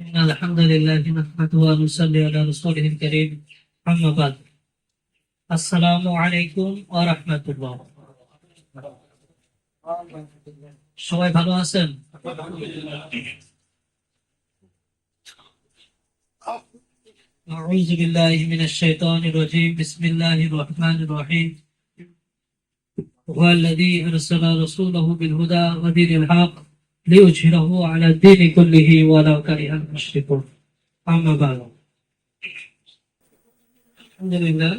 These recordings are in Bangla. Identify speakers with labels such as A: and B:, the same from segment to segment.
A: إن الحمد لله نحمده ونصلي على رسوله الكريم أما بعد السلام عليكم ورحمة الله সবাই ভালো আছেন? أعوذ بالله من الشيطان الرجيم بسم الله الرحمن الرحيم هو الذي أرسل رسوله بالهدى ودين الحق ليظهره على الدين كله ولو كره المشركون أما بعد الحمد لله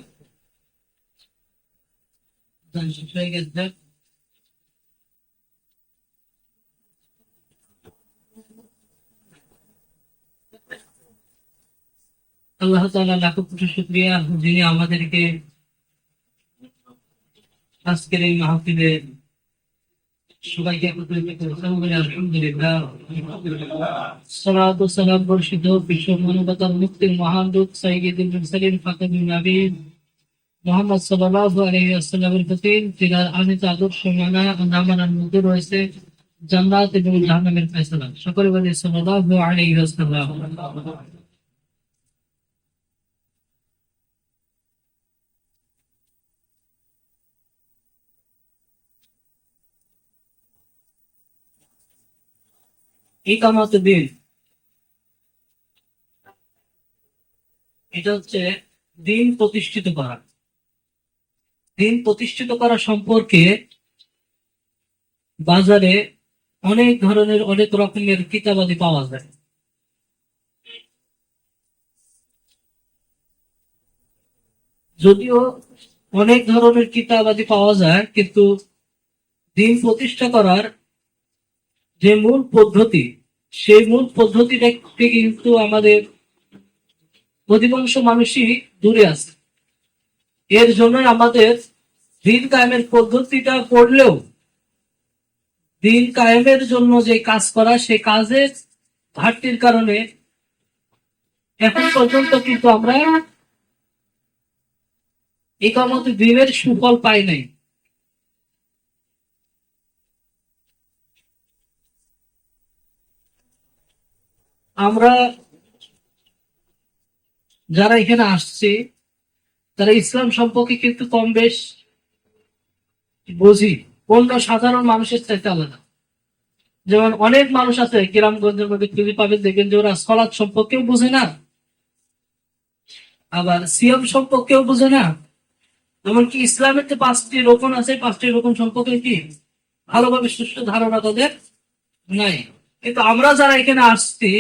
A: আল্লাহ তাআলা লাখো কোটি শুকরিয়া যিনি আমাদেরকে আজকের এই মাহফিলে সবাইকে একত্রিত করেছেন বলে আলহামদুলিল্লাহ। সালাতু সালাম বর্ষিত বিশ্ব মানবতার মুক্তির মহান দূত সাইয়্যিদুল মুরসালিন ফাতিমুন নবীন মুহাম্মদ সাল্লাল্লাহু আলাইহি ওয়াসাল্লামের প্রতি যার আনিত আদর্শ মানার মধ্যে রয়েছে জান্নাত এবং জাহান্নামের ফয়সালা। সকলে বলি সাল্লাল্লাহু আলাইহি ওয়াসাল্লাম। ইকামত দিন, এটা হচ্ছে দিন প্রতিষ্ঠিত করা। দিন প্রতিষ্ঠিত করা সম্পর্কে বাজারে অনেক ধরনের অনেক রকমের কিতাবাদি পাওয়া যায়। যদিও অনেক ধরনের কিতাবাদি পাওয়া যায়, কিন্তু দিন প্রতিষ্ঠা করার যে মূল পদ্ধতি, সেই মূল পদ্ধতিটা থেকে কিন্তু আমাদের অধিকাংশ মানুষই দূরে আছে। এর জন্য আমাদের দিন কায়েমের পদ্ধতিটা পড়লেও দিন কায়েমের জন্য যে কাজ করা, সেই কাজের ঘাটতির কারণে এখন পর্যন্ত কিন্তু আমরা ইকামত দিনের সুফল পাই নাই। আমরা যারা এখানে আসছি তারা ইসলাম সম্পর্কে কিন্তু কম বেশ বুঝি, অন্য সাধারণ মানুষের চাইতে আলাদা। যেমন অনেক মানুষ আছে গ্রামগঞ্জের মধ্যে খুঁজে পাবেন, দেখবেন যে ওরা সালাত সম্পর্কেও বুঝে না, আবার সিয়াম সম্পর্কেও বুঝে না, এমনকি ইসলামের যে 5টি রোকন আছে, 5টি রোকন সম্পর্কে কি ভালোভাবে সুষ্ঠু ধারণা তাদের নাই। কিন্তু আমরা যারা এখানে আসছি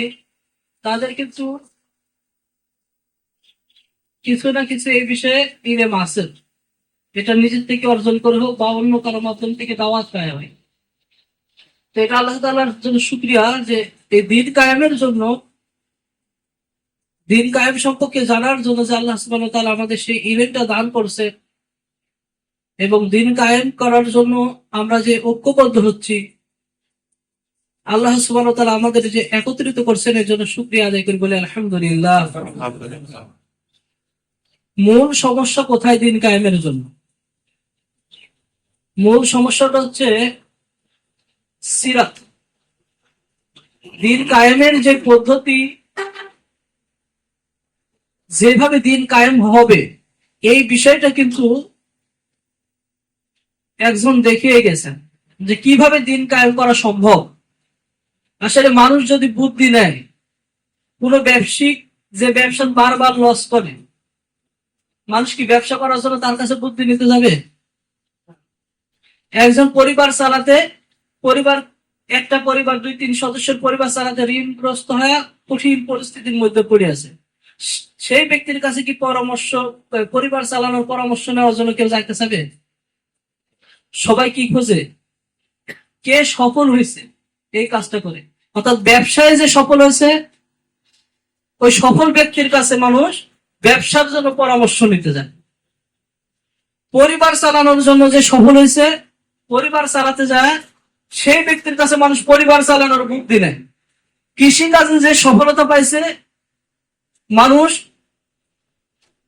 A: তাদের কিন্তু কিছু না কিছু এই বিষয়ে ইলম আছে, এটা নিজের থেকে অর্জন করে হোক বা অন্য কারো মাধ্যম থেকে দাওয়াত পাওয়া হয়। তো এটা আল্লাহ তাআলার জন্য শুকরিয়া যে এই দিন কায়েমের জন্য, দিন কায়েম সম্পর্কে জানার জন্য যে আল্লাহ সুবহানাহু ওয়া তাআলা আমাদের সেই ইলমটা দান করছে, এবং দিন কায়েম করার জন্য আমরা যে ঐক্যবদ্ধ হচ্ছি, আল্লাহ সুবহানাহু ওয়া তাআলা আমাদের যে একত্রিত করছেন, এর জন্য শুকরিয়া আদায় করি, বলে আলহামদুলিল্লাহ। মূল সমস্যা কোথায় দিন কায়েমের জন্য? মূল সমস্যাটা হচ্ছে সিরাত। দিন কায়েমের যে পদ্ধতি, যেভাবে দিন কায়েম হবে, এই বিষয়টা কিন্তু একজন দেখিয়ে গেছেন যে কিভাবে দিন কায়েম করা সম্ভব। আসলে মানুষ যদি বুদ্ধি নেয়, কোন ব্যবসায়িক যে ব্যবসা বারবার লস করে, মানুষ কি ব্যবসা করার জন্য তার কাছে বুদ্ধি নিতে যাবে? একজন পরিবার চালাতে, একটা পরিবার 2-3 সদস্যের পরিবার চালাতে ঋণগ্রস্ত হয়ে কঠিন পরিস্থিতির মধ্যে পড়ে আছে, সেই ব্যক্তির কাছে কি পরিবার চালানোর পরামর্শ নেওয়ার জন্য কেউ যাইতে চাবে? সবাই কি খোঁজে? কে সফল হয়েছে এই কাজটা করে। অর্থাৎ ব্যবসায় যে সফল হয়েছে, ওই সফল ব্যক্তির কাছে মানুষ ব্যবসার জন্য পরামর্শ নিতে যায়। পরিবার চালানোর জন্য যে সফল হয়েছে, পরিবার চালাতে যায়, সেই ব্যক্তির কাছে মানুষ পরিবার চালানোর বুদ্ধি নেয়। কৃষিকাজে যে সফলতা পাইছে, মানুষ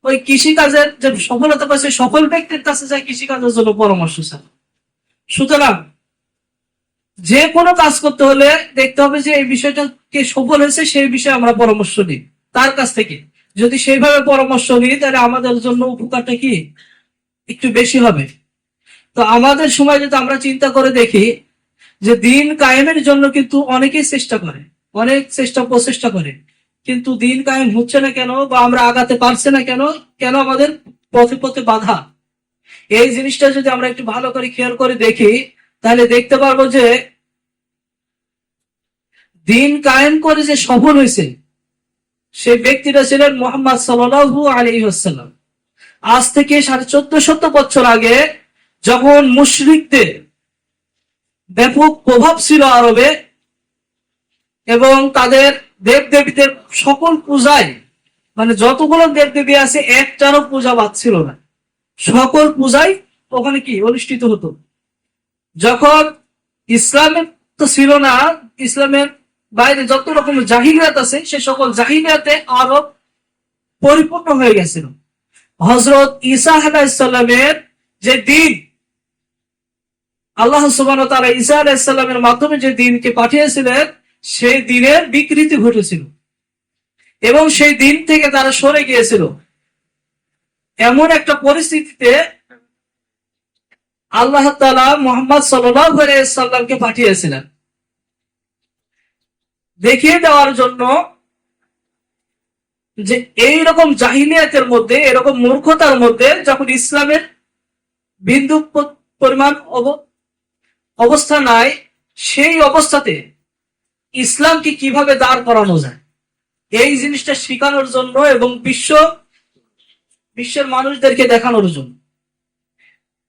A: ওই কৃষিকাজের যে সফলতা পাইছে সফল ব্যক্তির কাছে যায় কৃষিকাজের জন্য পরামর্শ চায়। সুতরাং যে কোনো কাজ করতে হলে দেখতে হবে যে এই বিষয়টা কে সফল হয়েছে সেই বিষয়ে আমরা পরামর্শ নিই তার কাছ থেকে। যদি সেইভাবে পরামর্শ নিই তাহলে আমাদের জন্য উপকারটা কি একটু বেশি হবে। তো আমাদের সময় যদি আমরা চিন্তা করে দেখি যে দিন কায়েমের জন্য কিন্তু অনেকেই চেষ্টা করে, অনেক প্রচেষ্টা করে, কিন্তু দিন কায়েম হচ্ছে না কেন, বা আমরা আগাতে পারছি না কেন, কেন আমাদের পথে পথে বাধা। এই জিনিসটা যদি আমরা একটু ভালো করে খেয়াল করে দেখি তাহলে দেখতে পারবো যে দিন কায়েম করে যে সফল হয়েছে সেই ব্যক্তিটা ছিলেন মুহাম্মদ সাল্লাল্লাহু আলাইহি ওয়াসাল্লাম। আজ থেকে 1450 বছর আগে যখন মুশরিকদের ব্যাপক প্রভাব ছিল আরবে এবং তাদের দেবদেবীদের সকল পূজায়, মানে যতগুলো দেবদেবী আছে একটারও পূজা বাদ ছিল না, সকল পূজাই ওখানে কি অনুষ্ঠিত হতো। যখন ইসলামের তো ছিল না, ইসলামের বাইরে যত রকম জাহিলিয়াত আছে সে সকল জাহিলিয়াতে আরব পরিপূর্ণ হয়ে গেছিল। হযরত ঈসা আলাইহিস সালামের যে দিন, আল্লাহ সুবহানাহু ওয়া তাআলা ঈসা আলাইহিস সালামের মাধ্যমে যে দিনকে পাঠিয়েছিলেন সেই দিনের বিকৃতি ঘটেছিল এবং সেই দিন থেকে তারা সরে গিয়েছিল। এমন একটা পরিস্থিতিতে আল্লাহ তাআলা মুহাম্মদ সাল্লাল্লাহু আলাইহি সাল্লামকে পাঠিয়েছিলেন দেখিয়ে দেওয়ার জন্য যে এই রকম জাহিলিয়াতের মধ্যে, এরকম মূর্খতার মধ্যে যখন ইসলামের বিন্দু পরিমাণ অবস্থা নাই, সেই অবস্থাতে ইসলামকে কিভাবে দাঁড় করানো যায় এই জিনিসটা শেখানোর জন্য এবং বিশ্বের মানুষদেরকে দেখানোর জন্য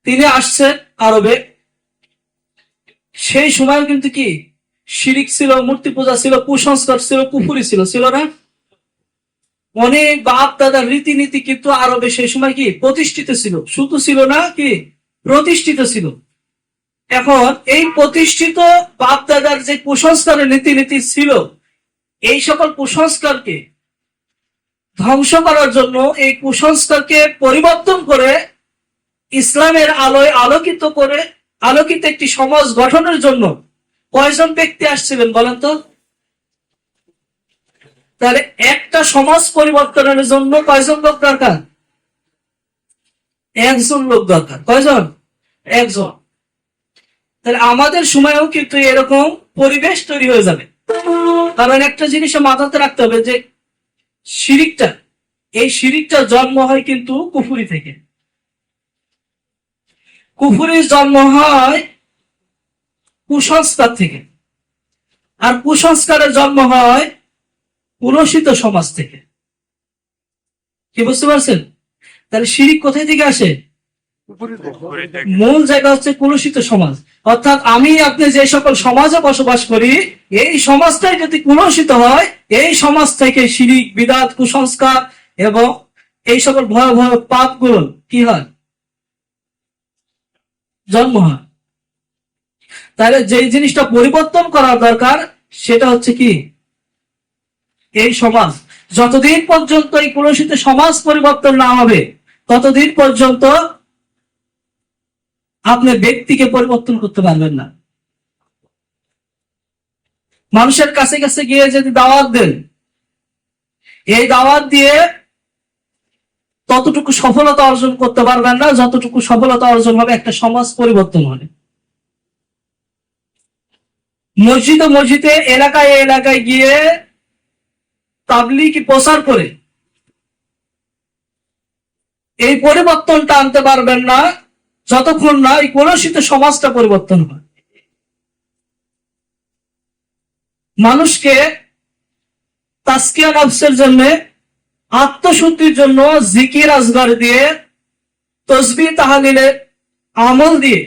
A: তিনি আসছেন আরবে। সেই সময় কিন্তু কি শিরিক ছিল, মূর্তি পূজা ছিল, কুসংস্কার ছিল, কুফরি ছিল না? অনেক বাপ দাদার রীতিনীতি কিন্তু আরবে সেই সময় কি প্রতিষ্ঠিত ছিল, শুধু ছিল না কি প্রতিষ্ঠিত ছিল। এখন এই প্রতিষ্ঠিত বাপ দাদার যে কুসংস্কারের নীতি ছিল, এই সকল কুসংস্কারকে ধ্বংস করার জন্য, এই কুসংস্কারকে পরিবর্তন করে ইসলামের আলোয় আলোকিত একটি সমাজ গঠনের জন্য কয়জন ব্যক্তি আসছিলেন বলেন তো? তাহলে একটা সমাজ পরিবর্তনের জন্য কয়জন লোক দরকার? একজন লোক দরকার। কয়জন? একজন। তাহলে আমাদের সময়েও কিন্তু এরকম পরিবেশ তৈরি হয়ে যাবে। কারণ একটা জিনিস মাথাতে রাখতে হবে যে এই শিরিকটা জন্ম হয় কিন্তু কুফরি থেকে। কুফরির জন্ম হয় কুসংস্কার থেকে, আর কুসংস্কারের জন্ম হয় কুলসিত সমাজ থেকে। কি বুঝতে পারছেন? তাহলে শিরিক কোথায় থেকে আসে? মূল জায়গা হচ্ছে কুলসিত সমাজ। অর্থাৎ আমি আপনি যে সকল সমাজে বসবাস করি, এই সমাজটাই যদি কুলসিত হয়, এই সমাজ থেকে শিরিক, বিদআত, কুসংস্কার এবং এই সকল ভয়াবহ পাপগুলো কি হয়? জন্ম হয়। তাহলে যে জিনিসটা পরিবর্তন করার দরকার সেটা হচ্ছে কি এই সমাজ। যতদিন পর্যন্ত এই কুলসিত সমাজ পরিবর্তন না হবে ততদিন পর্যন্ত আপনি ব্যক্তিকে পরিবর্তন করতে পারবেন না। মানুষের কাছে কাছে গিয়ে যদি দাওয়াত দেন, এই দাওয়াত দিয়ে ততটুকু সফলতা অর্জন করতে পারবেন না যতটুকু সফলতা অর্জন হবে একটা সমাজ পরিবর্তন হলে। মসজিদে এলাকায় গিয়ে তাবলীগ প্রচার করে এই পরিবর্তনটা আনতে পারবেন না যতক্ষণ না এই কলুষিত সমাজটা পরিবর্তন হয়। মানুষকে তাসকিয়া নফসের জন্য, আত্মশুদ্ধির জন্য জিকির আজগার দিয়ে, তসবিহ তাহলিলের আমল দিয়ে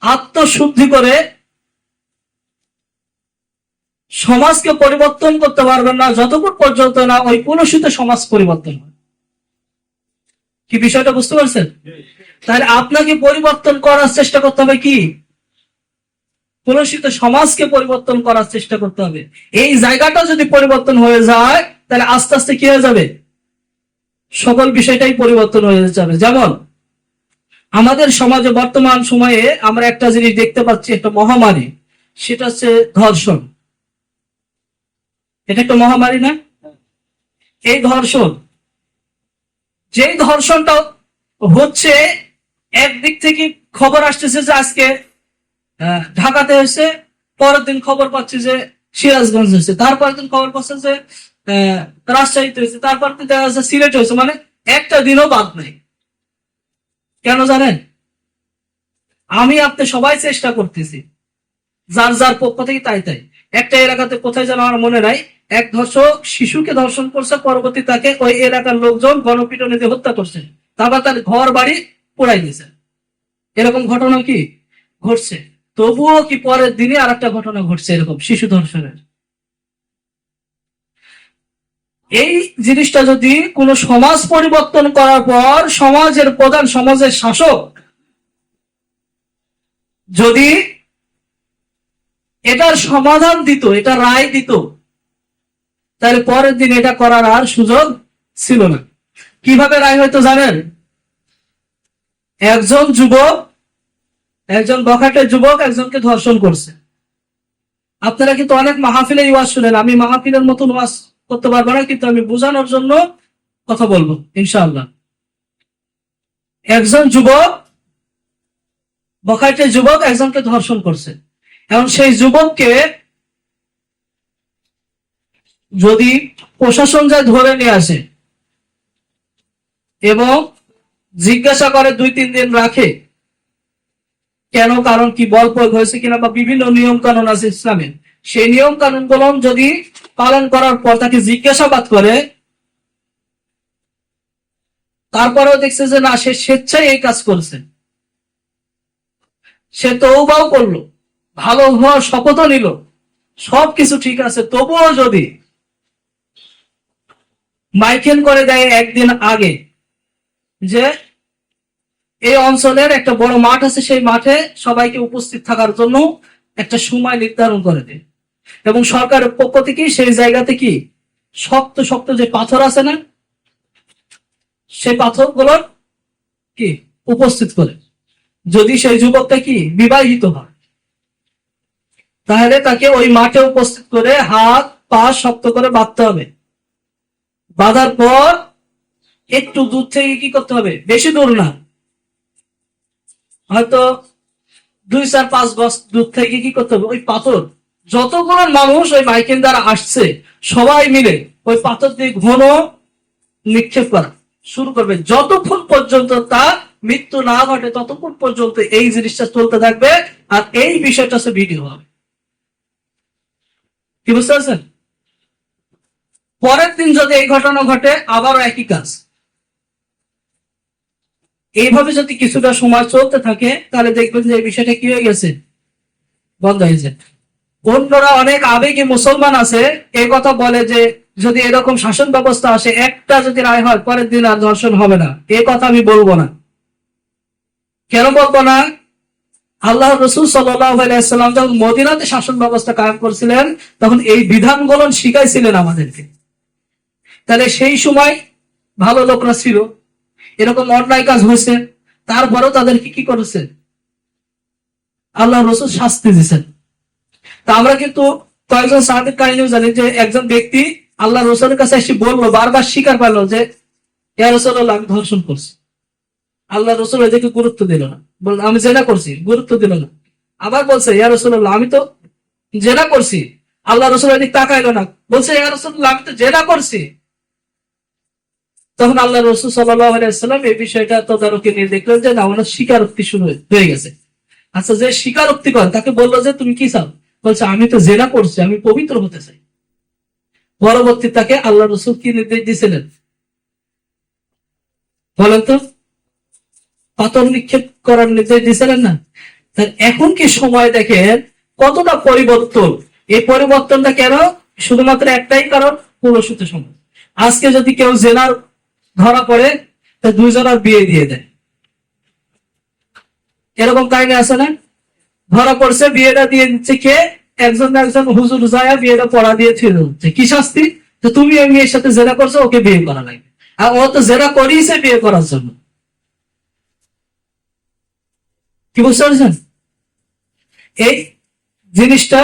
A: আত্মশুদ্ধি করে সমাজকে পরিবর্তন করতে পারবেন না যতক্ষণ পর্যন্ত না ওই কলুষিত সমাজ পরিবর্তন হয়। কি বিষয়টা বুঝতে পারছেন? তাহলে আপনাকে পরিবর্তন করার চেষ্টা করতে হবে কি কলুষিত সমাজকে পরিবর্তন করার চেষ্টা করতে হবে। এই জায়গাটা যদি পরিবর্তন হয়ে যায় তাহলে আস্তে আস্তে কি হয়ে যাবে, সকল বিষয়টাই পরিবর্তন হয়ে যাবে। যেমন আমাদের সমাজে বর্তমান সময়ে আমরা একটা জিনিস দেখতে পাচ্ছি, একটা মহামারী, সেটা হচ্ছে ধর্ষণ। এটা একটা মহামারী না? এই ধর্ষণ, যেই ধর্ষণটা হচ্ছে, একদিক থেকে খবর আসতেছে যে আজকে ঢাকাতে হয়েছে, পরের দিন খবর পাচ্ছি যে সিরাজগঞ্জ হয়েছে, তারপরের দিন খবর পাচ্ছে যে রাজশাহীতে হয়েছে, তারপর দিন দেখা যাচ্ছে সিলেট হয়েছে, মানে একটা দিনও বাদ নেই। কেন জানেন? আমি আপনি সবাই চেষ্টা করতেছি, যার যার পক্ষ থেকে তাই তাই। একটা এলাকাতে কোথায় যেন আমার মনে নাই, এক ধর্ষক শিশুকে ধর্ষণ করছে, পরবর্তী তাকে ওই এলাকার লোকজন গণপিটুনি দিয়ে হত্যা করছে, তারপর তার ঘর বাড়ি পোড়াই দিয়েছে। এরকম ঘটনা কি ঘটছে? তবুও কি পরের দিনে আর একটা ঘটনা ঘটছে এরকম শিশু ধর্ষণের। এই জিনিসটা যদি কোন সমাজ পরিবর্তন করার পর সমাজের প্রধান, সমাজের শাসক যদি এটার সমাধান দিত, এটা রায় দিত, তাহলে পরের দিন এটা করার আর সুযোগ ছিল না। কিভাবে রায় হয়তো জানেন? একজন যুবক, একজন বখাটের যুবক একজনকে ধর্ষণ করছে। আপনারা কিন্তু অনেক মাহফিলে ওয়াজ শুনেন, আমি মাহফিলের মতন ওয়াজ করতে পারবো না, কিন্তু আমি বোঝানোর জন্য কথা বলবো ইনশাআল্লাহ। একজন যুবক, বখাটের যুবক একজনকে ধর্ষণ করছে। এখন সেই যুবককে যদি প্রশাসন যায় ধরে নিয়ে আসে এবং জিজ্ঞাসা করে 2-3 দিন রাখে, কেন, কারণ কি, বল প্রয়োগ হয়েছে কিনা, বা বিভিন্ন নিয়ম কানুন আছে ইসলামে, সেই নিয়ম কানুন গুলো যদি পালন করার পর তাকে জিজ্ঞাসাবাদ করে, তারপরেও দেখছে যে না, সে স্বেচ্ছায় এই কাজ করছে, সে তওবাও করলো, ভালো হওয়ার শপথও নিল, সবকিছু ঠিক আছে, তবুও যদি মাইকেল করে দেয় একদিন আগে যে এই অঞ্চলের একটা বড় মাঠ আছে, সেই মাঠে সবাইকে উপস্থিত থাকার জন্য একটা সময় নির্ধারণ করে দেয়, এবং সরকারের পক্ষ থেকে সেই জায়গাতে কি শক্ত শক্ত যে পাথর আছে না, সেই পাথরগুলোর কি উপস্থিত করে, যদি সেই যুবকটা কি বিবাহিত হয়, তাহলে তাকে ওই মাঠে উপস্থিত করে হাত পা শক্ত করে বাঁধতে হবে। বাঁধার পর একটু দূর থেকে কি করতে হবে, বেশি দূর না, হয়তো 2-4-5 গজ দূর থেকে কি করতে হবে, ওই পাথর, যতগুলো মানুষ ওই মাইকেল দ্বারা আসছে সবাই মিলে ওই পাথর দিয়ে ঘন নিক্ষেপ করা শুরু করবে, যতক্ষণ পর্যন্ত তার মৃত্যু না ঘটে ততক্ষণ পর্যন্ত এই জিনিসটা চলতে থাকবে। আর এই বিষয়টা হচ্ছে ভিডিও হবে। কি বুঝতে পারছেন? পরের দিন যদি এই ঘটনা ঘটে, আবারও একই কাজ। এইভাবে যদি কিছুটা সময় চলতে থাকে, তাহলে দেখবেন যে এই বিষয়টা কি হয়ে গেছে, বন্ধ হয়েছে। অন্যরা অনেক আবেগী মুসলমান আছে, এই কথা বলে যে যদি এরকম শাসন ব্যবস্থা আসে, একটা যদি রায় হয়, পরের দিন আর ধর্ষণ হবে না। এই কথা আমি বলবো না। কেন বলবো না? আল্লাহ রসুল সাল্লাল্লাহু আলাইহি সাল্লাম যখন মদিনাতে শাসন ব্যবস্থা কায়েম করছিলেন, তখন এই বিধানগুলো শিখাইছিলেন আমাদেরকে। তাহলে সেই সময় ভালো লোকরা ছিল, এরকম অন্যায় কাজ হয়েছে, তারপরেও তাদেরকে কি করেছে, আল্লাহ রসুল শাস্তি দিয়েছেন। তা আমরা কিন্তু কয়েকজন সাহাবীর কাহিনীও জানি যে একজন ব্যক্তি আল্লাহ রসুলের কাছে এসে বললো, বারবার স্বীকার করলো যে ইয়া রাসূলুল্লাহ, আমি ধর্ষণ করছি। আল্লাহ রসুল এদিকে গুরুত্ব দিল না, বলল আমি জেনা করছি, গুরুত্ব দিল না। আবার বলছে ইয়া রাসূলুল্লাহ, আমি তো জেনা করছি। আল্লাহ রসুল এদিকে তাকাইলো না, বলছে ইয়া রাসূলুল্লাহ, আমি তো জেনা করছি। তখন আল্লাহ রসুল সাল্লাল্লাহু আলাইহি ওয়াসাল্লাম এই বিষয়টা তদারকি নিয়ে দেখলেন যে না, ওনার স্বীকারোক্তি শুরু হয়ে গেছে। আচ্ছা, যে স্বীকারোক্তি করে তাকে বললো যে তুমি কি চাও? বলছে আমি তো জেনা করছি, আমি পবিত্র হতে চাই। পরবর্তী তাকে আল্লাহ রসুল কি নির্দেশ দিয়েছিলেন বলেন তো? পাথর নিক্ষেপ করার নির্দেশ দিয়েছিলেন না? এখন কি সময় দেখেন কতটা পরিবর্তন। এই পরিবর্তনটা কেন? শুধুমাত্র একটাই কারণ, কলুষিত সমাজ। আজকে যদি কেউ জেনার ধরা পড়ে, তা 2 জনের বিয়ে দিয়ে দেয়। এরকম কাহিনী আছে না? ধরা পড়ছে, বিয়েটা দিয়ে দিচ্ছে কে? একজন একজন হুজুর যায়া বিয়েটা পড়া দিয়ে ছিল হচ্ছে। কি শাস্তি? তো তুমি ওই মেয়ের সাথে জেনা করছো, ওকে বিয়ে করা লাগবে। আর ও তো জেনা করিয়েছে বিয়ে করার জন্য। কি বুঝতে পারছেন? এই জিনিসটা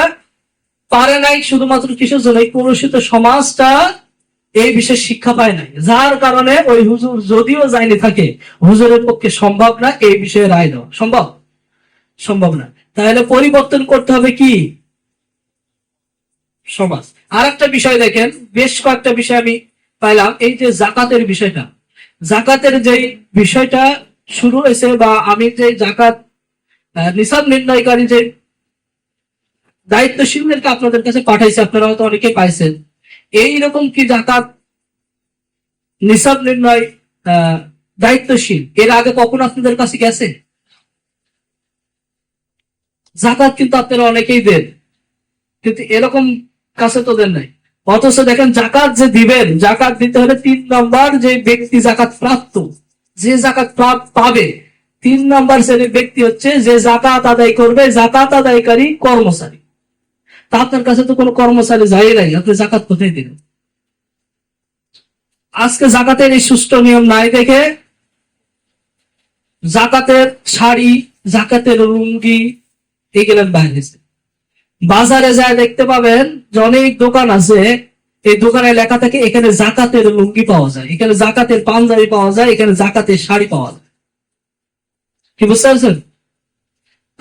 A: পারে নাই শুধুমাত্র কিসের জন্য? এই কলুষিত সমাজটা এই বিষয়ে শিক্ষা পায় নাই, যার কারণে ওই হুজুর যদিও যায়নি থাকে, হুজুরের পক্ষে সম্ভব না এই বিষয়ে রায় দেওয়া। সম্ভব? সম্ভব না। তাহলে পরিবর্তন করতে হবে কি? সমাজ। আর একটা বিষয় দেখেন, বেশ কয়েকটা বিষয় আমি পাইলাম, এই যে জাকাতের বিষয়টা, জাকাতের যে বিষয়টা শুরু হয়েছে, বা আমি যে জাকাত নিসাব নির্ণয়কারী যে দায়িত্বশীলদেরকে আপনাদের কাছে পাঠাইছি, আপনারা হয়তো অনেকে পাইছেন, এইরকম কি জাকাত নিসাব নির্ণয় দায়িত্বশীল এর আগে কখনো আপনাদের কাছে গেছে? জাকাত কিন্তু আপনারা অনেকেই দেন, কিন্তু এরকম কাছে তো দেন নাই। অথচ দেখেন জাকাত যে দিবেন, জাকাত দিতে হলে 3 নম্বর যে ব্যক্তি জাকাত প্রাপ্ত, যে জাকাত পাবে, 3 নম্বর শ্রেণীর ব্যক্তি হচ্ছে যে জাকাত আদায় করবে, জাকাত আদায়কারী কর্মচারী। তা আপনার কাছে তো কোনো কর্মচারী যায় নাই, আপনি জাকাত কোথায় দিবেন? আজকে জাকাতের এই সুষ্ঠু নিয়ম নাই দেখে জাকাতের শাড়ি, জাকাতের লুঙ্গি এগুলো বাইরেছে। বাজারে যায় দেখতে পাবেন যে অনেক দোকান আছে, এই দোকানে লেখা থাকে এখানে জাকাতের লুঙ্গি পাওয়া যায়, এখানে জাকাতের পাঞ্জাবি পাওয়া যায়, এখানে জাকাতের শাড়ি পাওয়া যায়। কি বুঝতে পারছেন?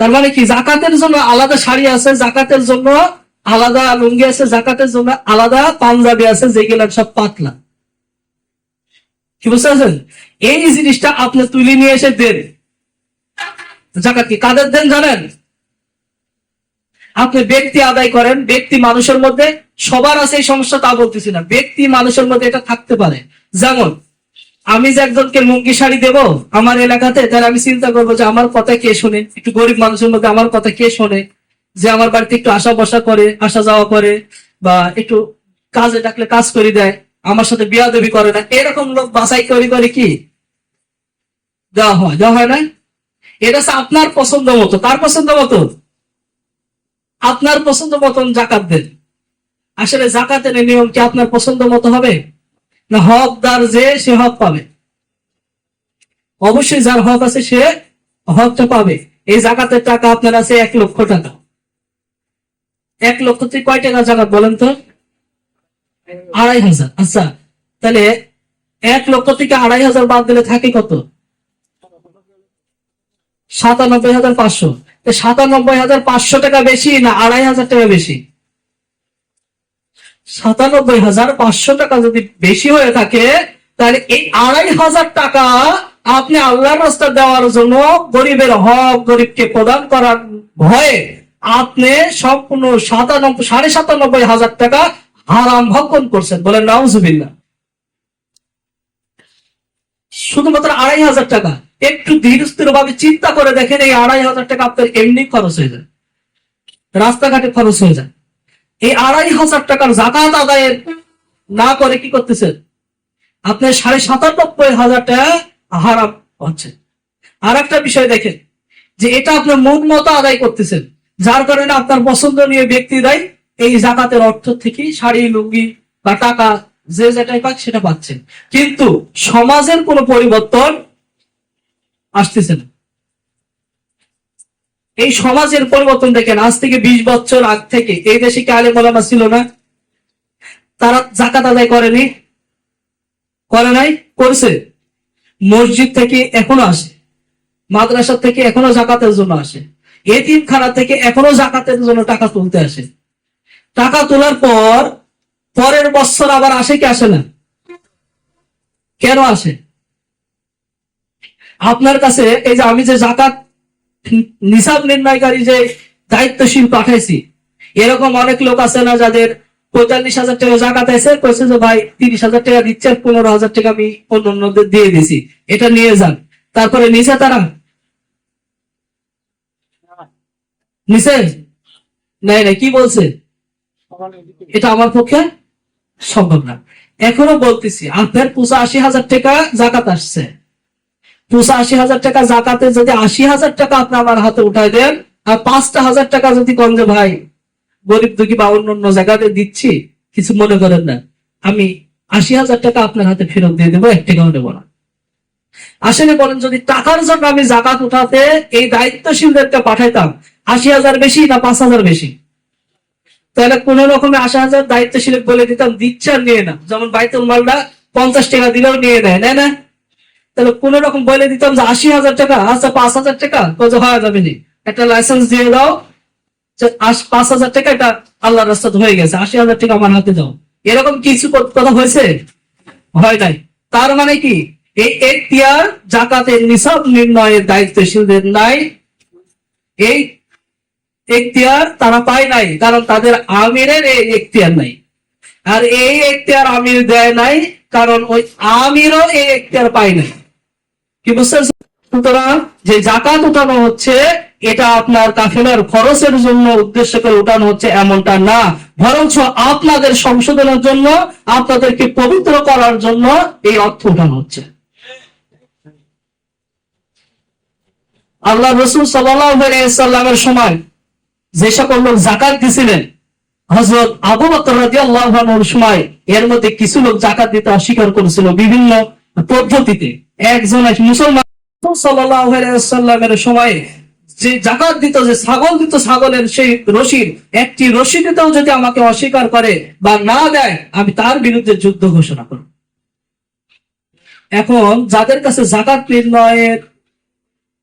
A: তার মানে কি, জাকাতের জন্য আলাদা শাড়ি আছে, জাকাতের জন্য আলাদা লুঙ্গি আছে, জাকাতের জন্য আলাদা পাঞ্জাবি আছে, যেগুলো সব পাতলা। কি বুঝতে পারছেন? এই জিনিসটা আপনি তুলে নিয়ে এসে দেন। জাকাত কি কাদের দেন জানেন? আপনি ব্যক্তি আদায় করেন, ব্যক্তি মানুষের মধ্যে সবার আছে এই সমস্যা তা বলতেছি না, ব্যক্তি মানুষের মধ্যে এটা থাকতে পারে। যেমন আমি যে একজনকে লুঙ্গি শাড়ি দেব আমার এলাকাতে, তাহলে আমি চিন্তা করবো যে আমার কথা কে শোনে, একটু গরিব মানুষের মধ্যে আমার কথা কে শোনে, যে আমার বাড়িতে একটু আসা বসা করে, আসা যাওয়া করে, বা একটু কাজে ডাকলে কাজ করে দেয়, আমার সাথে বিয়াদবি করে না, এরকম লোক বাছাই করে করে কি দেওয়া হয়? দেওয়া হয় না? এটা হচ্ছে আপনার পছন্দ মতো, কার পছন্দ মতো? আপনার পছন্দ মতন জাকাত দেন। আসলে জাকাতের নিয়ম কি আপনার পছন্দ মতো হবে? না হকদার যে সে হক পাবে? অবশ্যই যার হক আছে সে হকটা পাবে। এই জাকাতের টাকা আপনার আছে 1 লক্ষ টাকা। 1 লক্ষ থেকে কয় টাকা জাকাত বলেন তো? 2,500। আচ্ছা, তাহলে 1 লক্ষ থেকে 2,500 বাদ দিলে থাকে কত? 97,500। 97,500 টাকা বেশি না 2,500 টাকা বেশি? 97,500 টাকা যদি বেশি হয়ে থাকে, তাহলে এই 2,500 টাকা আপনি আল্লাহর রাস্তা দেওয়ার জন্য গরিবের হক গরিবকে প্রদান করার ভয়ে আপনি সম্পূর্ণ 97,500 টাকা হারাম ভক্ষণ করছেন। বলেন নাউজুবিল্লাহ। শুধুমাত্র 2,500 টাকা। একটু ধীর স্থির ভাবে চিন্তা করে দেখেন, এই 2,500 টাকা আপনার এমনি খরচ হয়ে যায়, রাস্তাঘাটে খরচ হয়ে যায়। এই 2,500 টাকার জাকাত আদায়ের না করে কি করতেছেন? আপনার 97,500 টাকা হারাম হচ্ছে। আর একটা বিষয় দেখেন, যে এটা আপনার মন মতো আদায় করতেছেন, যার কারণে আপনার পছন্দনীয় ব্যক্তিরাই এই জাকাতের অর্থ থেকে শাড়ি লুঙ্গি বা টাকা যে যেটাই পাক সেটা পাচ্ছেন, কিন্তু সমাজের কোনো পরিবর্তন আসতেছে না। এই সমাজের পরিবর্তন দেখেন, আজ থেকে 20 বছর আগ থেকে এই দেশে কি আলেম ওলামা ছিল না? তারা জাকাত আদায় করেনি? করে নাই? করছে। মসজিদ থেকে এখনো আসে, মাদ্রাসা থেকে এখনো জাকাতের জন্য আসে, এতিমখানা থেকে এখনো জাকাতের জন্য টাকা তুলতে আসে। টাকা তোলার পর পরের বছর আবার আসে কি আসে না? কেন আসে? আপনার কাছে এই যে আমি যে জাকাত নিসাব নির্ণয়কারী যে দায়িত্বশীল পাঠাইছি, এরকম অনেক লোক আছে না যাদের 45,000 টাকা জাকাত আছে, কইছে যে ভাই 30,000 টাকা দিচ্ছে, 15,000 টাকা আমি অন্যদের দিয়ে দিছি, এটা নিয়ে যান। তারপরে নিচে তারা নিচে নাই নাই, কি বলছে? এটা আমার পক্ষে সম্ভব না। এখনো বলতেছি, আপনার 85,000 টাকা জাকাত আসছে, 85,000 টাকা জাকাতে যদি 80,000 টাকা আপনি আমার হাতে উঠাই দেন, আর 5,000 টাকা যদি কম যে ভাই গরিব দুঃখী বা অন্য অন্য জায়গাতে দিচ্ছি, কিছু মনে করেন না, আমি 80,000 টাকা আপনার হাতে ফেরত দিয়ে দেবো, 1 টাকাও নেবো না। আসলে বলেন, যদি টাকার জন্য আমি জাকাত উঠাতে এই দায়িত্বশীলদেরকে পাঠাইতাম, 80,000 বেশি না 5,000 বেশি? তাহলে কোন রকমে 80,000 দায়িত্বশীল বলে দিতাম, দিচ্ছে আর নিয়ে না। যেমন বাইতুল মালটা 50 টাকা দিলেও নিয়ে নেয়, নেয় না? তাহলে কোন রকম বলে দিতাম যে 80,000 টাকা, আচ্ছা 5,000 টাকা তো হয়ে যাবে নি, একটা লাইসেন্স দিয়ে দাও, 5,000 টাকা এটা আল্লাহর রাস্তাতে হয়ে গেছে, 80,000 টাকা আমার হাতে দাও। এরকম কিছু কথা হয়েছে? হয় নাই। তার মানে কি, এই এখতিয়ার জাকাতের নিসাব নির্ণয়ের দায়িত্বশীলদের নাই, এই এখতিয়ার তারা পায় নাই, কারণ তাদের আমিরের এই এখতিয়ার নাই। আর এই এখতিয়ার আমির দেয় নাই, কারণ ওই আমিরও এই এখতিয়ার পায় নাই। কি বুঝতে পারছেন? সুতরাং যে জাকাত উঠানো হচ্ছে, এটা আপনার কাফেলার খরচের জন্য উদ্দেশ্য করে উঠানো হচ্ছে এমনটা না, বরঞ্চ আপনাদের সংশোধনের জন্য, আপনাদেরকে পবিত্র করার জন্য এই অর্থ উঠানো হচ্ছে। আল্লাহ রসুল সাল্লাল্লাহু আলাইহি ওয়াসাল্লামের সময় যে সকল লোক জাকাত দিছিলেন, হযরত আবু বকর রাদিয়াল্লাহু আনহুর সময় এর মধ্যে কিছু লোক জাকাত দিতে অস্বীকার করেছিল বিভিন্ন পদ্ধতিতে। একজন মুসলমান সাল্লাল্লাহু আলাইহি ওয়াসাল্লামের সময় যে জাকাত দিত, যে ছাগল দিত, ছাগলের সেই রশির একটি রশি দিতেও যদি আমাকে অস্বীকার করে বা না দেয়, আমি তার বিরুদ্ধে যুদ্ধ ঘোষণা করব। এখন যাদের কাছে জাকাত নির্ণয়ের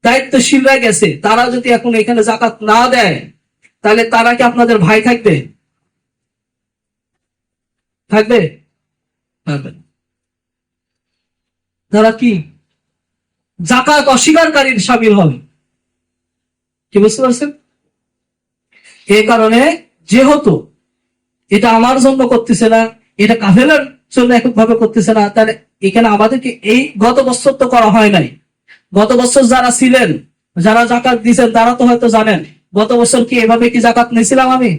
A: দায়িত্বশীলরা গেছে, তারা যদি এখন এখানে জাকাত না দেয়, তাহলে তারা কি আপনাদের ভাই থাকবে? থাকবে? তারা কি জাকাত অস্বীকারীর সামিল হবে। কি বুঝতে পারছেন? এই কারণে যেহেতু এটা আমার জন্য করতেছে না, এটা কাফেলার জন্য এককভাবে করতেছে না, তাহলে এখানে আমাদেরকে এই গত বছর তো করা হয় নাই। গত বছর যারা ছিলেন, যারা জাকাত দিয়েছেন, তারা তো হয়তো জানেন গত বছর কি এভাবে কি জাকাত নিয়েছিলাম আমি,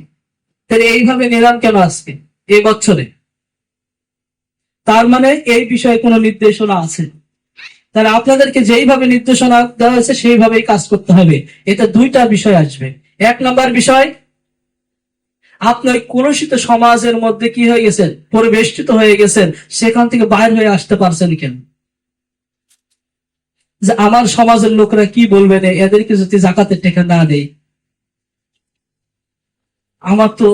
A: তাহলে এইভাবে নিলাম কেন আজকে এই বছরে? তার মানে এই বিষয়ে কোনো নির্দেশনা আছে। তাহলে আপনাদেরকে যেইভাবে নির্দেশনা দেওয়া হয়েছে সেইভাবেই কাজ করতে হবে। এটা দুইটা বিষয় আসবে। এক নম্বর বিষয়, আপনি কলুষিত সমাজের মধ্যে কি হয়ে গেছেন, পরিবেষ্টিত হয়ে গেছেন, সেখান থেকে বাইর হয়ে আসতে পারছেন কেন? যে আমার সমাজের লোকরা কি বলবেন এদেরকে যদি জাকাতের টাকা না দেই, আমার তো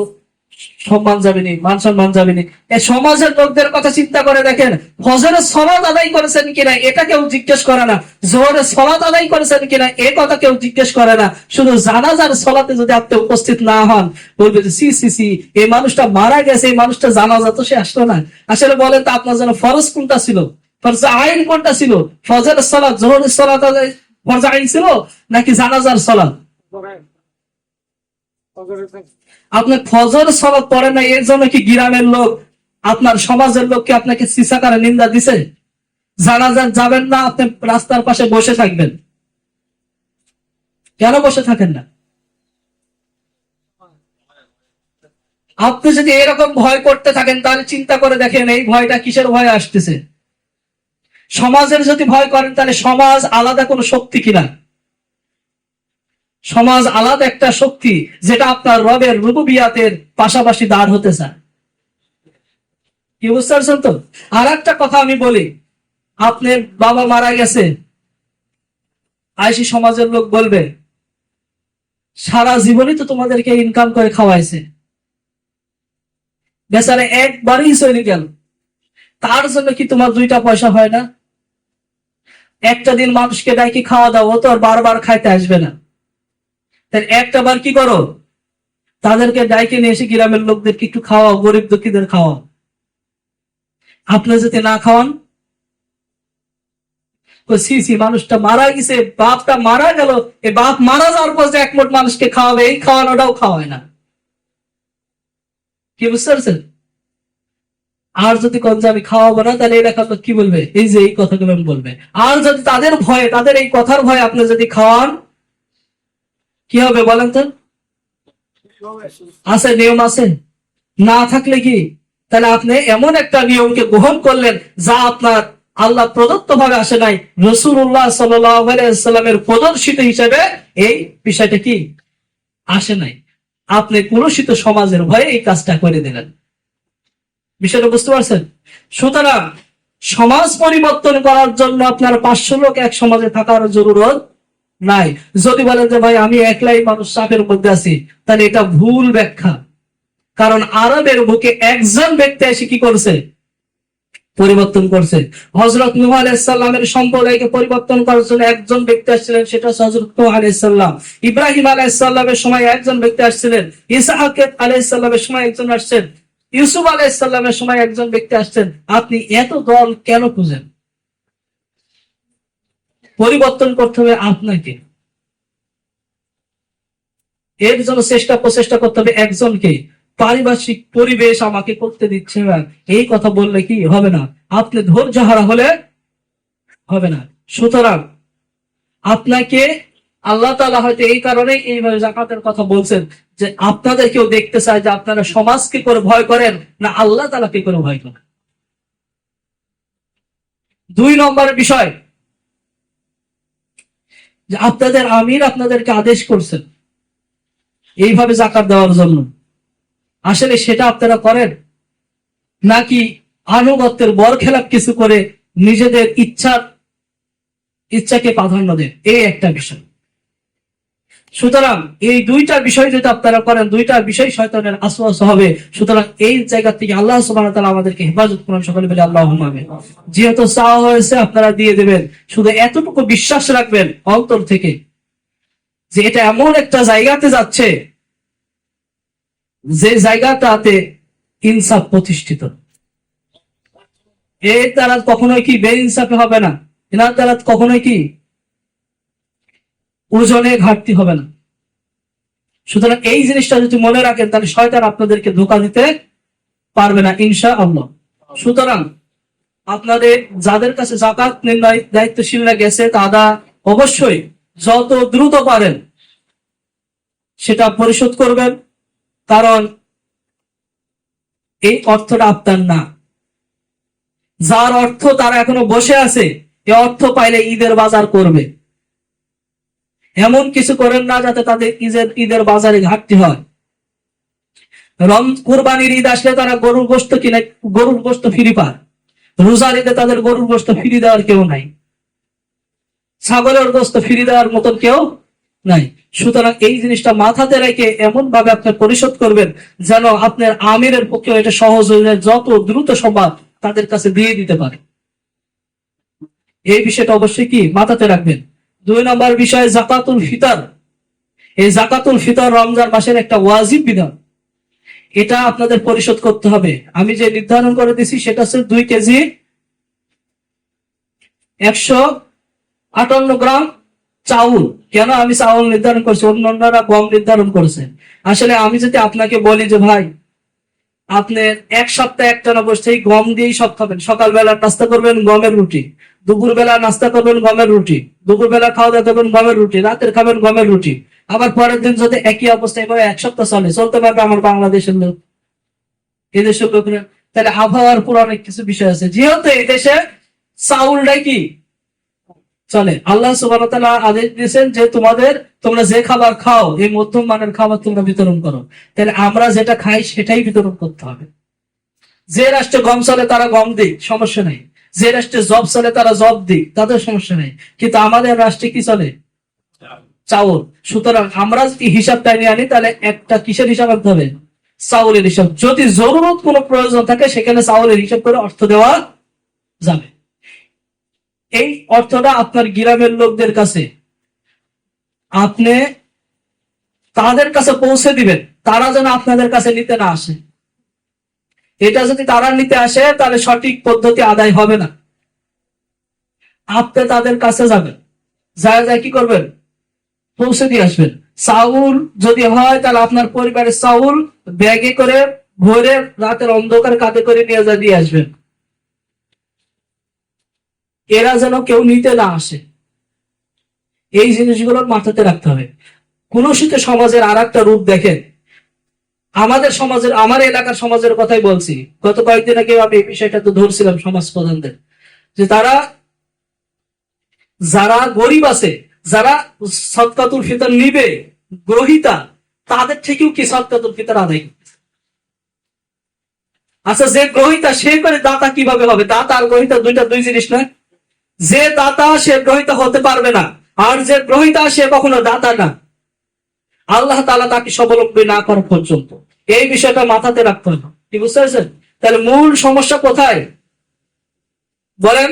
A: সম্মান যাবেনি, মান সম্মান যাবেনি। এই সমাজের লোকদের কথা চিন্তা করে দেখেন, ফজরের সালাত আদায় করেছেন কিনা এটা কেউ জিজ্ঞেস করে না, জোহরের সালাত আদায় করেছেন কিনা এ কথা কেউ জিজ্ঞেস করে না। শুধু জানাজার সালাতে যদি আপনি উপস্থিত না হন, বলবে যে সি সি সি, এই মানুষটা মারা গেছে, এই মানুষটা জানাজা তো সে আসলো না। আসলে বলেন তো, আপনার জন্য ফরজ কোনটা ছিল, ফরজ আইন কোনটা ছিল? ফজরের সালাত, জোহরের সালাত আদায় ফরজ আইন ছিল, নাকি জানাজার সালাত? আপনি ফজর সালাত পড়েন না, এর জন্য কি গ্রামের লোক, আপনার সমাজের লোককে আপনাকে সিসাকারে নিন্দা দিছে? জানাজার যাবেন না, আপনি রাস্তার পাশে বসে থাকবেন, কেন বসে থাকেন না? আপনি যদি এরকম ভয় করতে থাকেন, তাহলে চিন্তা করে দেখেন এই ভয়টা কিসের ভয় আসতেছে। সমাজের যদি ভয় করেন, তাহলে সমাজ আলাদা কোনো শক্তি কিনা? সমাজ আলাদা একটা শক্তি, যেটা আপনার রবের রুবুবিয়াতের পাশাপাশি দাঁড় হতে চায়। কি বুঝতে পারছেন তো? আর একটা কথা আমি বলি, আপনার বাবা মারা গেছে, আইসি সমাজের লোক বলবে সারা জীবনই তো তোমাদেরকে ইনকাম করে খাওয়াইছে, বেচারা একবারই চলে গেল, তার জন্য কি তোমার দুইটা পয়সা হয় না? একটা দিন মানুষকে ডাকি খাওয়া দাও, ও তো আর বারবার খাইতে আসবে না, তাহলে একটা বার কি করো, তাদেরকে ডাইকে নিয়ে এসে গ্রামের লোকদেরকে একটু খাওয়াও, গরিব দুঃখীদের খাওয়াও। আপনি যদি না খাওয়ান, সি সি, মানুষটা মারা গেছে, বাপটা মারা গেল, এই বাপ মারা যাওয়ার পর যে একমোট মানুষকে খাওয়াবে, এই খাওয়ানোটাও খাওয়ায় না। কি বুঝতে পারছেন? আর যদি কোন যে আমি খাওয়াবো না, তাহলে এলাকার লোক কি বলবে, এই যে এই কথাগুলো বলবে। আর যদি তাদের ভয়ে, তাদের এই কথার ভয়ে আপনি যদি খাওয়ান, কি হবে বলেন তো? আছে, নিয়ম আছে। না থাকলে কি, তাহলে আপনি এমন একটা নিয়মকে গ্রহণ করলেন যা আপনার আল্লাহ প্রদত্ত ভাবে আসে নাই, রাসূলুল্লাহ সাল্লাল্লাহু আলাইহি ওয়াসাল্লামের প্রদর্শিত হিসেবে এই বিষয়টা কি আসে নাই। আপনি কলুষিত সমাজের ভয়ে এই কাজটা করে দিলেন। বিষয়টা বুঝতে পারছেন? সুতরাং সমাজ পরিবর্তন করার জন্য আপনার 500 লোক এক সমাজে থাকার জরুরত নাই। যদি বলেন যে ভাই আমি একলাই মানুষ চাপের মধ্যে আছি, তাহলে এটা ভুল ব্যাখ্যা। কারণ আরবের বুকে একজন ব্যক্তি এসে কি করছে, পরিবর্তন করছে। হযরত নূহ আলাইহিস সালামের সম্প্রদায়কে পরিবর্তন করার জন্য একজন ব্যক্তি আসছিলেন, সেটা হচ্ছে হযরত নূহ আলাইহিস সালাম। ইব্রাহিম আলাইহিস সালামের সময় একজন ব্যক্তি আসছিলেন, ইসহাক আলাইহিস সালামের সময় একজন আসছেন, ইউসুফ আলাইহিস সালামের সময় একজন ব্যক্তি আসছেন। আপনি এত দল কেন খুঁজেন? পরিবর্তন করতে হবে আপনাকে, এর জন্য প্রচেষ্টা করতে হবে একজনকে। পারিপার্শ্বিক পরিবেশ আমাকে করতে দিচ্ছে না, এই কথা বললে কি হবে না, আপনি ধৈর্য হারা হলে হবে না। সুতরাং আপনাকে আল্লাহ তাআলা হয়তো এই কারণে এইভাবে যাকাতের কথা বলছেন, যে আপনাদের কেউ দেখতে চায় যে আপনারা সমাজকে করে ভয় করেন না আল্লাহ তাআলাকে করে ভয় করেন। 2 নম্বর বিষয়, যে আপনাদের আমির আপনাদেরকে আদেশ করছেন এইভাবে যাকাত দেওয়ার জন্য, আসলে সেটা আপনারা করেন নাকি আনুগত্যের বরখেলাপ কিছু করে নিজেদের ইচ্ছাকে প্রাধান্য দেন, এই একটা বিষয়। সুতরাং এই 2টা বিষয় যদি আপনারা করেন, 2টা বিষয় শয়তানের ওয়াসওয়াসা হবে। সুতরাং এই জায়গা থেকে আল্লাহ সুবহানাহু ওয়া তাআলা আমাদেরকে হেফাজত করুন, সকলে বলে আল্লাহুম্মা আমিন। যেহেতু চাওয়া হয়েছে আপনারা দিয়ে দেবেন, শুধু এতটুকু বিশ্বাস রাখবেন অন্তর থেকে যে এটা এমন একটা জায়গাতে যাচ্ছে যে জায়গাটাতে ইনসাফ প্রতিষ্ঠিত। এর দ্বারা কখনোই কি বেইনসাফি হবে না, এনার দ্বারা কখনোই কি ওজনে ঘাটতি হবে না। সুতরাং এই জিনিসটা যদি মনে রাখেন, তাহলে শয়তান আপনাদেরকে ধোঁকা দিতে পারবে না ইনশাআল্লাহ। সুতরাং আপনাদের যাদের কাছে যাকাত নির্ণয় দায়িত্বশীলরা গেছে, তারা অবশ্যই যত দ্রুত পারেন সেটা পরিশোধ করবেন, কারণ এই অর্থটা আপনার না। যার অর্থ তারা এখনো বসে আছে, এই অর্থ পাইলে ঈদের বাজার করবে। এমন কিছু করেন না যাতে তাদের ঈদের বাজারে ঘাটতি হয়। কুরবানির ঈদ আসলে তারা গরুর গোশত কিনে গরুর গোশত ফ্রি পায়, রোজার ঈদে তাদের গরুর গোশত ফ্রি দেওয়ার কেউ নাই, ছাগলের গোশত ফ্রি দেওয়ার মতন কেউ নাই। সুতরাং এই জিনিসটা মাথাতে রেখে এমন ভাবে আপনি পরিশোধ করবেন যেন আপনার আমিরের পক্ষে এটা সহজ হয়ে যায়, যত দ্রুত সম্ভব তাদের কাছে দিয়ে দিতে পারে। এই বিষয়টা অবশ্যই কি মাথাতে রাখবেন। 2 নম্বর বিষয় যাকাতুল ফিতর। এই যাকাতুল ফিতর রমজান মাসের একটা ওয়াজিব বিধান, এটা আপনাদের পরিশোধ করতে হবে। আমি যে নির্ধারণ করে দিয়েছি সেটা হচ্ছে 2 কেজি 158 গ্রাম চাউল। কেন আমি চাউল নির্ধারণ করছি, অন্যরা গম নির্ধারণ করেছে। আসলে আমি যদি আপনাকে বলি যে ভাই আপনি 1 সপ্তাহ একটানা বসে গম দিয়েই সব খাবেন, সকালবেলা নাস্তা করবেন গমের রুটি, দুপুরবেলা নাস্তা করবেন গমের রুটি, দুপুরবেলা খাওয়া দাওয়া করবেন গমের রুটি, রাতের খাবেন গমের রুটি, আবার পরের দিন যদি একই অবস্থায় করে 1 সপ্তাহ চলতে পারবে আমার বাংলাদেশের লোক, এদেশের লোকরা? তাহলে আবহাওয়ার পুরো অনেক কিছু বিষয় আছে। যেহেতু এই দেশে চাউলটাই কি চলে, আল্লাহ সুবহানাহু ওয়া তাআলা আদেশ দিয়েছেন যে তোমরা যে খাবার খাও এই মধ্যম মানের খাবার তোমরা বিতরণ করো। তাহলে আমরা যেটা খাই সেটাই বিতরণ করতে হবে। যে রাষ্ট্রে গম চলে তারা গম দিক, সমস্যা নেই। যে রাষ্ট্রে জব চলে তারা জব দিক, তাদের সমস্যা নেই। কিন্তু আমাদের রাষ্ট্রে কি চলে? চাউল। সুতরাং আমরা যদি হিসাবটা নিয়ে আনি, তাহলে একটা কিসের হিসাব আনতে হবে? চাউলের হিসাব। যদি জরুরত কোনো প্রয়োজন থাকে সেখানে চাউলের হিসাব করে অর্থ দেওয়া যাবে। এই অর্থটা আপনার গ্রামের লোকদের কাছে আপনি তাদের কাছে পৌঁছে দিবেন, তারা যেন আপনাদের কাছে নিতে না আসে। এটা যদি তারা নিতে আসে তাহলে সঠিক পদ্ধতি আদায় হবে না। আপনি তাদের কাছে যাবেন, যা কি করবেন? পৌঁছে দিয়ে আসবেন। চাউল যদি হয় তাহলে আপনার পরিবারের চাউল ব্যাগে করে ভরে রাতের অন্ধকার কাঁধে করে নিয়ে যা দিয়ে আসবেন। এরা যেন কেউ নিতে না আসে, এই জিনিসগুলো মাথাতে রাখতে হবে। কোন শীতে সমাজের আর একটা রূপ দেখেন, আমাদের সমাজের, আমার এলাকার সমাজের কথাই বলছি। গত কয়েকদিন আগে আমি এই বিষয়টা তো ধরছিলাম সমাজ প্রধানদের, যে যারা গরিব আছে, যারা সদকাতুল ফিতর নিবে, গ্রহিতা, তাদের থেকেও কি সদকাতুল ফিতর আদায় করতেছে। আচ্ছা, যে গ্রহিতা সে করে দাতা কিভাবে হবে? দাতা আর গ্রহিতা দুই জিনিস নয়। যে দাতা সে গ্রহিতা হতে পারবে না, আর যে গ্রহিতা সে কখনো দাতা না, আল্লাহ তাআলা তাকে স্বাবলম্বী না করা পর্যন্ত। এই বিষয়টা মাথাতে রাখতে হবে। কি বুঝতে পারছেন? তাহলে মূল সমস্যা কোথায় বলেন?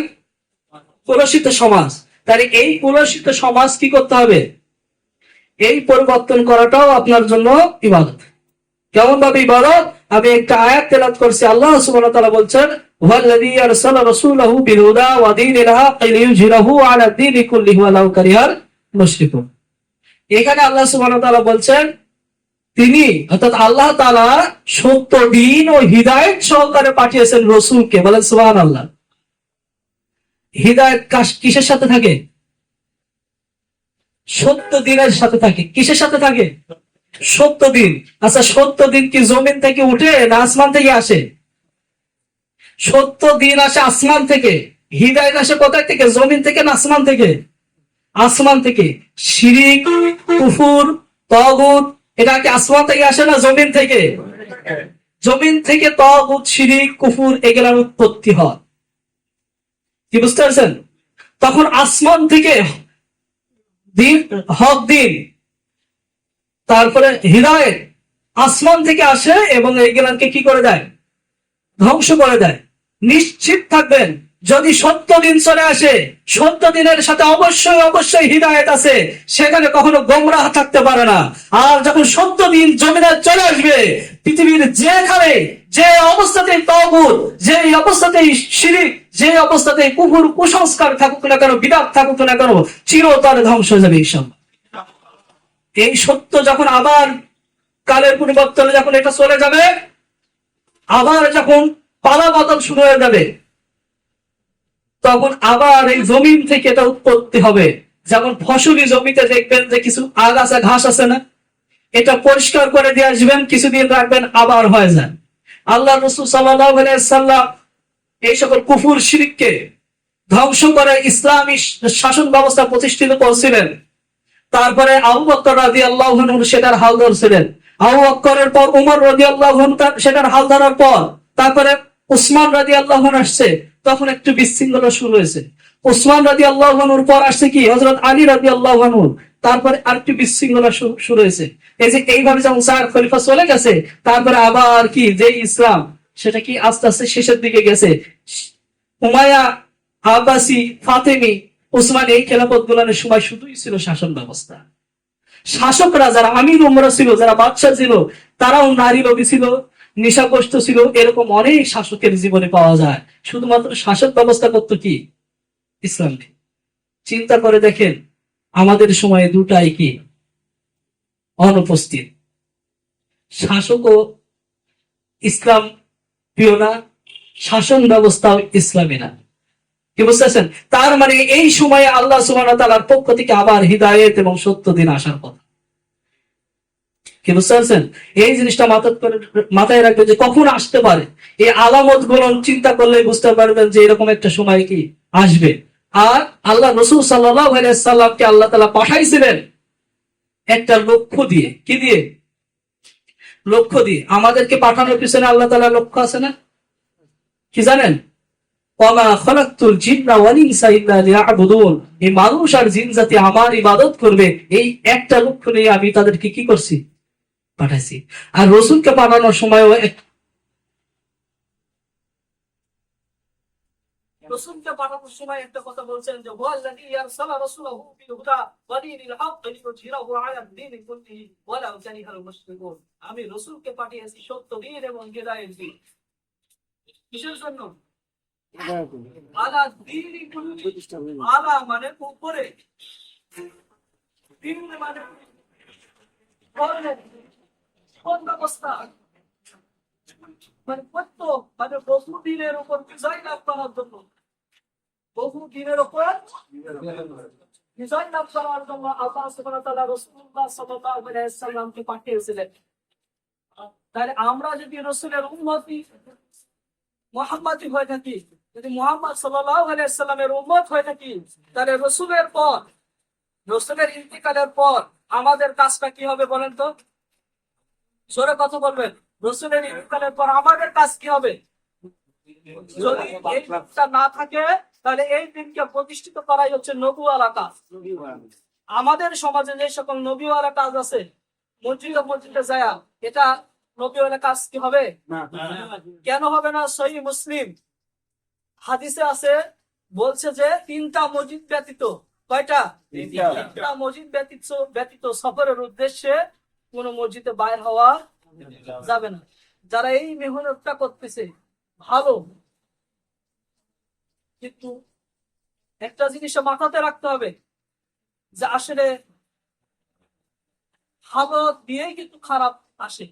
A: কলুষিত সমাজ। তাহলে এই কলুষিত সমাজ কি করতে হবে? এই পরিবর্তন করাটাও আপনার জন্য ইবাদত। কেমন ভাবে ইবাদত? আমি একটা আয়াত তেলাওয়াত করছি, আল্লাহ সুবহানাহু ওয়া তাআলা বলছেন, ওয়াল্লাযী আরসালা রাসূলাহু বিল হুদা ওয়া দীনিল হাক্কি লিইয়ুযহিরাহু আলা দীনি কুল্লিহি ওয়ালাউ কারিহাল মুশরিকুন। এখানে আল্লাহ সুবহানাহু ওয়া তাআলা বলছেন, তিনি অর্থাৎ আল্লাহ তাআলা সত্য দ্বীন ও হিদায়াত সহকারে পাঠিয়েছেন রাসূলকে। বলেন সুবহানাল্লাহ। হিদায়াত কিসের সাথে থাকে? সত্য দ্বীনের সাথে থাকে। কিসের সাথে থাকে? সত্য দ্বীন। আচ্ছা, সত্য দ্বীন কি জমিন থেকে উঠে না আসমান থেকে আসে? সত্য দ্বীন আসে আসমান থেকে। হিদায়াত আসে কোথায় থেকে? জমিন থেকে না আসমান থেকে? আসমান থেকে। শিরিক, কুফর, তাগুত এটা কি আসমান থেকে আসে না জমিন থেকে? জমিন থেকে তাগুত, শিরিক, কুফর এগুলোর উৎপত্তি হয়। কি বুঝতে পারছেন? তখন আসমান থেকে দিন, হক দিন, তারপরে হৃদায়ত আসমান থেকে আসে এবং এইগুলাকে কি করে দেয়? ধ্বংস করে দেয়। নিশ্চিত থাকবেন, যদি সত্য দিন চলে আসে, সত্য দিনের সাথে অবশ্যই অবশ্যই হৃদায়ত আছে, সেখানে কখনো গোমরাহ থাকতে পারে না। আর যখন সত্য দিন জমিনে চলে আসবে, পৃথিবীর যেখানে যে অবস্থাতেই তাগুত, যে অবস্থাতেই শিরিক, যে অবস্থাতেই কুফর, কুসংস্কার থাকুক না কেন, বিদআত থাকুক না কেন, চিরতরে ধ্বংস হয়ে যাবে এইসব। এই সত্য যখন আবার কালের পরিবর্তনে যখন এটা চলে যাবে, আবার যখন পালা বদল শুরু হয়ে যাবে, তখন আবার এই জমিন থেকে এটা উৎপত্তি হবে। যেমন ফসলি জমিতে দেখবেন যে কিছু আগাছা ঘাস আছে না, এটা পরিষ্কার করে দিয়ে আসবেন, কিছুদিন রাখবেন, আবার হয়ে যায়। আল্লাহ রাসূল সাল্লাল্লাহু আলাইহি ওয়াসাল্লাম এই সকল কুফর শিরককে ধ্বংস করে ইসলামী শাসন ব্যবস্থা প্রতিষ্ঠিত করেছিলেন। তারপরে আবু বকর রাদিয়াল্লাহু আনহু সেটার হাল ধরছিলেন। আবু বকরের পর উমর রাদিয়াল্লাহু আনহু সেটার হাল ধরার পর তারপরে উসমান রাদিয়াল্লাহু আনহু আসছে, তখন একটু বিশৃঙ্খলা শুরু হয়েছে। উসমান রাদিয়াল্লাহু আনহুর পর আসছে কি হযরত আলী রাদিয়াল্লাহু আনহু, তারপরে আরেকটু বিশৃঙ্খলা শুরু হয়েছে। এই যে এইভাবে যখন চার খলিফা চলে গেছে, তারপরে আবার কি যে ইসলাম সেটা কি আস্তে আস্তে শেষের দিকে গেছে। উমাইয়া, আব্বাসি, ফাতেমি, উসমান এই খেলাফত গুলানের সময় শুধুই ছিল শাসন ব্যবস্থা। শাসকরা যারা আমির উমরা ছিল, যারা বাদশাহ ছিল, তারাও নারী লোভী ছিল, নেশাগ্রস্ত ছিল। এরকম অনেক শাসকের জীবনে পাওয়া যায়। শুধুমাত্র শাসক ব্যবস্থা করতো কি? ইসলাম। চিন্তা করে দেখেন, আমাদের সময়ে দুটাই কি অনুপস্থিত। শাসকও ইসলাম প্রিয় না, শাসন ব্যবস্থাও ইসলামী না। কি বুঝতেছেন? তার মানে এই সময়ে আল্লাহ সুবহানাহু ওয়া তাআলার পক্ষ থেকে আবার হিদায়াত এবং সত্য দিন আসার কথা। কি বুঝতে পারছেন? এই জিনিসটা মাথায় রাখবেন যে কখন আসতে পারে। এই আলামত গুলো চিন্তা করলে বুঝতে পারবেন যে এরকম একটা সময় কি আসবে। আর আল্লাহ রাসূল সাল্লাল্লাহু আলাইহি ওয়াসাল্লামকে আল্লাহ তাআলা পাঠাইছিলেন একটা লক্ষ্য দিয়ে। কি দিয়ে? লক্ষ্য দিয়ে। আমাদেরকে পাঠানোর পিছনে আল্লাহ তাআলা লক্ষ্য আছে না? কি জানেন? ওয়ামা খালাকতুল জিন্না ওয়াল ইনসা ইল্লা লিয়াবুদুন। এই মানুষ আর জিন জাতি আমার ইবাদত করবে, এই একটা লক্ষ্য নিয়ে আমি তাদেরকে কি করছি? পাঠাইছি। আর রাসূলকে পাঠানোর সময়ও রাসূলকে পাঠানোর সময় একটা কথা বলছেন যে ওয়াল্লাযী আরসালা রাসূলাহু বিল হুদা ওয়া দীনিল হাক্কি লিইয়ুযহিরাহু আলা দীনি কুল্লিহি ওয়ালাউ কারিহাল মুশরিকুন। আমি রাসূলকে পাঠিয়েছি সত্য দ্বীন এবং হিদায়াত দ্বীন। কিসের জন্য? আলা দীনি কুল্লিহি। আলা মানে উপরে, দীন মানে কোন ব্যবস্থা, মানে কত, মানে বহু দিনের উপর বিজয় লাভ করার জন্য, বহু দিনের উপর বিজয় লাভ করার জন্য আল্লাহ সুবহানাহু ওয়া তাআলা রাসূলুল্লাহ সাল্লাল্লাহু আলাইহি ওয়াসাল্লামকে পাঠিয়েছিলেন। তাহলে আমরা যদি রাসূলের উম্মতি মুহাম্মাদি হয়ে থাকি, যদি মুহাম্মদ সাল্লাল্লাহু আলাইহি ওয়াসাল্লামের উম্মত হয়ে থাকি, তাহলে রাসূলের পর, রাসূলের ইন্তিকালের পর আমাদের কাজটা কি হবে বলেন তো? জোরে কথা বলবেন। রাসূলের ইন্তিকালের পর আমাদের কাজ কি হবে? যদি এই দিনটা না থাকে, তাহলে এই দিনকে প্রতিষ্ঠিত করাই হচ্ছে নবুয়ালা কাজ। আমাদের সমাজে যে সকল নবীওয়ালা কাজ আছে, মসজিদে মসজিদে যায়, এটা নবী হলে কাজ কি হবে? কেন হবে না? সহিহ মুসলিম হাদিসে আছে, বলছে যে 3টা মসজিদ ব্যতীত, কয়টা? 3টা মসজিদ ব্যতীত ব্যতীত সফরের উদ্দেশ্যে কোন মসজিদে বাইর হওয়া যাবে না। যারা এই মেহনতটা করতেছে ভালো, কিন্তু একটা জিনিস মাথাতে রাখতে হবে যে আসলে ভালো দিয়েই কিন্তু খারাপ আসে।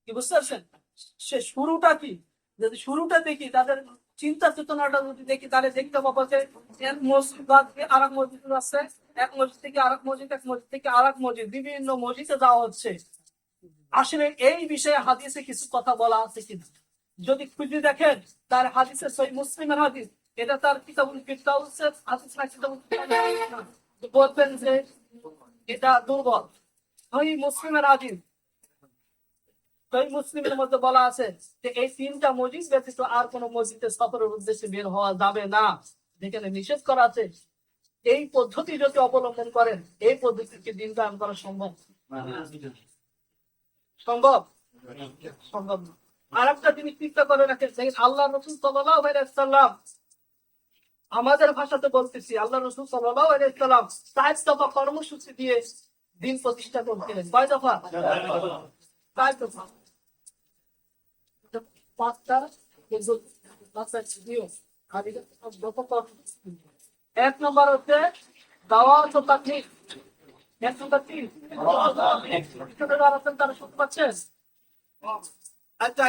A: কি বুঝতে পারছেন? সে শুরুটা কি, যদি শুরুটা দেখি, তাদের চিন্তা চেতনাটা যদি দেখি, তাহলে দেখতে পাবো যে এক মসজিদ বাদ দিয়ে আরেক মসজিদ আছে, এক মসজিদ থেকে আরেক মসজিদ, এক মসজিদ থেকে আরেক মসজিদ, বিভিন্ন মসজিদে যাওয়া হচ্ছে। আসলে এই বিষয়ে হাদিসে কিছু কথা বলা আছে কিনা যদি খুঁজে দেখেন, তার হাদিসে সহিহ মুসলিমের হাদিস, এটা তার কিতাবুল ফিরদাউসের হাদিস না, কিতাবুল বলবেন যে এটা দুর্বল। সহিহ মুসলিমের হাদিস, সহিহ মুসলিমের মধ্যে বলা আছে যে এই 3টা মসজিদ ব্যতীত আর কোন মসজিদে সফরের উদ্দেশ্যে বের হওয়া যাবে না, যেখানে নিষেধ করা আছে। এই পদ্ধতি যদি অবলম্বন করেন, এই পদ্ধতিকে দিন কায়েম করা সম্ভব সম্ভব সম্ভব না। আর একটা জিনিস চিন্তা করে রাখেন, আল্লাহ রসুল সাল্লাল্লাহু আলাইহি ওয়াসাল্লাম, আমাদের ভাষাতে বলতেছি, আল্লাহ রসুল সাল্লাল্লাহু আলাইহি ওয়াসাল্লাম 4 দফা কর্মসূচি দিয়ে দিন প্রতিষ্ঠা করতেন। কয় দফা? 4 দফা। 5টা এক নম্বর হচ্ছে দাওয়াত ও তাবলীগ। এক নম্বর 3 তারা শুনতে পাচ্ছেন? আচ্ছা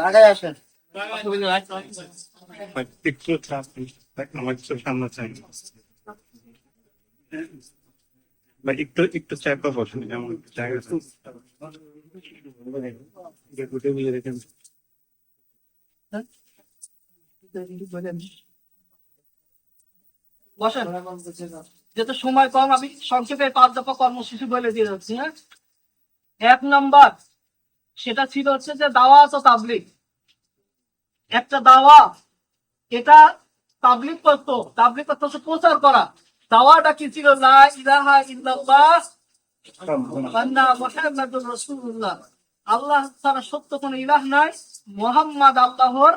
A: আগে আসেন।
B: একটু চাপ আমার একটু সামনে চাই বা একটু চাপা বসেন, এমন জায়গা ঘুটে বুঝে রেখেন।
A: বসেন, যেহেতু সময় কম, আমি সংক্ষেপে 5 দফা কর্মসূচি বলে দিয়ে যাচ্ছি। হ্যাঁ, 1 নম্বর সেটা ছিল হচ্ছে যে দাওয়াত ও তাবলীগ। একটা দাওয়া, এটা তাবলীগ করতো, হচ্ছে প্রচার করা। দাওয়াটা কি ছিল? লা ইলাহা ইল্লাল্লাহ ওয়া মুহাম্মাদুর রাসূলুল্লাহ, আল্লাহ ছাড়া সত্য কোনো ইলাহ নাই, মুহাম্মদ আল্লাহর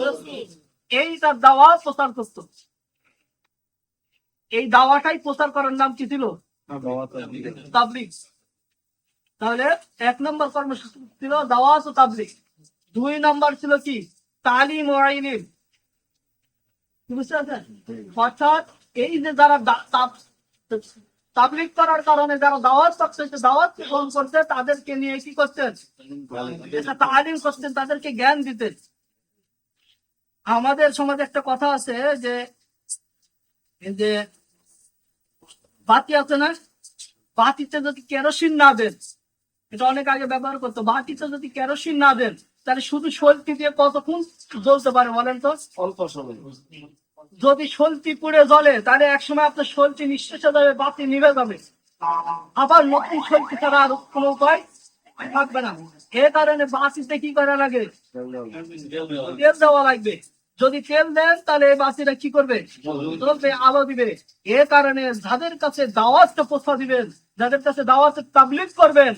A: রাসূল। এইটার দাওয়া প্রচার করতো। এই দাওয়াটাই প্রচার করার নাম কি ছিল? তাবলীগ। তাহলে 1 নম্বর কর্মসূচি ছিল দাওয়াত ও তাবলীগ। 2 নম্বর ছিল কি? তালিম ও ইলম। বুঝতে পারছেন? অর্থাৎ এই যে যারা তাবলীগ করার কারণে যারা দাওয়াত করতেছে, দাওয়াত গ্রহণ করতে, তাদেরকে নিয়ে কি করতেন? তালিম করতেন, তাদেরকে জ্ঞান দিতেন। আমাদের সমাজে একটা কথা আছে যে যে বাতি আছে না, বাতিতে যদি কেরোসিন না দেন, এটা অনেক আগে ব্যবহার করতো, বাতিতে যদি কেরোসিন না দেন, তাহলে শুধু সলতি দিয়ে কতক্ষণ জ্বলতে পারে বলেন তো?
C: অল্প সময়।
A: যদি সলতি পুড়ে জ্বলে, তাহলে একসময় আপনার সলতি নিঃশেষে যাবে, বাতি নিভে যাবে, আবার নতুন সলতি ছাড়া আর কোনো উপায় থাকবে না। এ কারণে বাতিতে কি করা লাগে? তেল দেওয়া লাগবে। যদি তেল দেন, তাহলে এই বাতিটা কি করবে? জ্বলবে, আলো দিবে। এ কারণে যাদের কাছে দাওয়াতটা পৌঁছা দিবেন, যাদের কাছে দাওয়াতের তাবলীগ করবেন,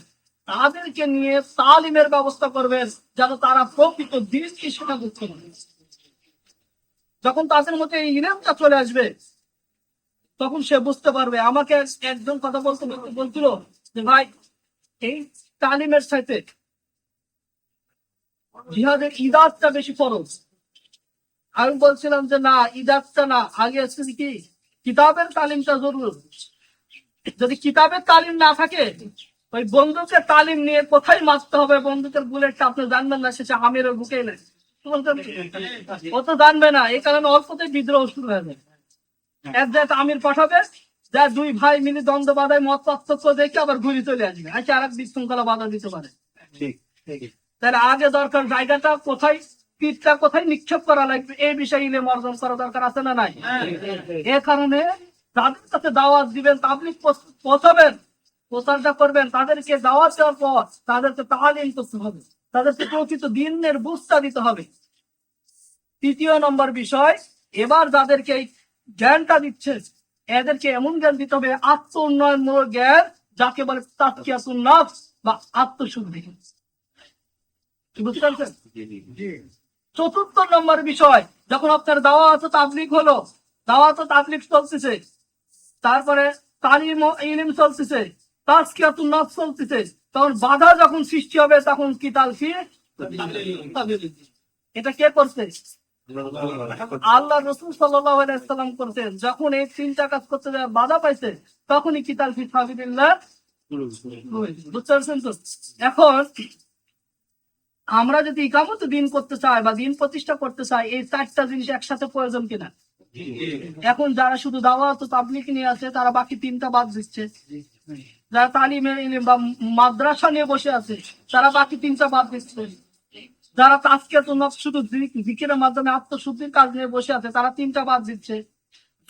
A: তাদেরকে নিয়ে তালিমের ব্যবস্থা করবেন, যেন তারা প্রকৃত দিনকে শেখা করতে পারে। যখন তাদের মধ্যে এই ইলমটা চলে আসবে, তখন সে বুঝতে পারবে। আমাকে একজন কথা বলছিল যে ভাই, এই তালিমের সাথে জিহাদের ইদাতটা বেশি ফরজ। আমি বলছিলাম যে না, ইদাতটা না, আগে আছে কি কিতাবের তালিমটা জরুরি। যদি কিতাবের তালিম না থাকে, ওই বন্দুকের তালিম নিয়ে কোথায় মারতে হবে, বন্দুকের বুলেটটা আপনি জানবেন না, শেষে আমিরের বুকে এলেন, ও তো জানবে না। এই কারণে অল্পতেই বিদ্রোহ শুরু হয়ে যায়। এক জায়গায় আমির পাঠাবে, যা 2 ভাই মিলে দ্বন্দ্ব বাধায়, মত পার্থক্য দেখে আবার ঘুরে চলে আসবে, আচ্ছা আর এক বিশৃঙ্খলা বাধা দিতে পারে। তাহলে আগে দরকার জায়গাটা কোথায়, তীরটা কোথায় নিক্ষেপ করা লাগবে, এই বিষয়ে ইলম অর্জন করা দরকার আছে না নাই? এ কারণে তাদের কাছে দাওয়াত দিবেন, তাবলীগ পৌঁছাবেন, প্রচারটা করবেন, তাদেরকে দাওয়াত দেওয়ার পর তাদেরকে তালিম করতে হবে, তাদেরকে প্রকৃত দিনের বুঝটা দিতে হবে। 3 নম্বর বিষয়, এবার যাদেরকে এই জ্ঞানটা দিচ্ছে, এদেরকে এমন জ্ঞান দিতে হবে, আত্ম উন্নয়নমূলক জ্ঞান, যাকে বলে তাজকিয়াতুন নফস। বা আত্মশুদ্ধি। বুঝতে পারছেন? চতুর্থ নম্বর বিষয়, যখন আপনার দাওয়াত ও তাবলীগ হলো, দাওয়াত ও তাবলীগ চলতেছে, তারপরে তালিম ও ইলম চলতেছে, তাজকিয়াতুন নফস চলতেছে, তখন বাধা যখন সৃষ্টি হবে তখন কি তালফি? এটা কে করছে? আল্লাহ রাসূল সাল্লাল্লাহু আলাইহি ওয়াসাল্লাম করতেন। যখন এই তিনটা কাজ করতে যায় বাধা পাইছে তখনই কি তালফি সাবিলিল্লাহ। বুঝতে পারছেন তো? এখন আমরা যদি ইকামত দিন করতে চাই বা দিন প্রতিষ্ঠা করতে চাই, এই চারটা জিনিস একসাথে প্রয়োজন কিনা? এখন যারা শুধু দাওয়াত ও তাবলীগ নিয়ে আছে তারা বাকি তিনটা বাদ দিচ্ছে। যারা তালিমে ইলম বা মাদ্রাসা নিয়ে বসে আছে তারা বাকি তিনটা বাদ দিচ্ছে। যারা তাজকিয়াতুন নফস শুধু জিকিরের মাধ্যমে আত্মশুদ্ধির কাজ নিয়ে বসে আছে তারা তিনটা বাদ দিচ্ছে।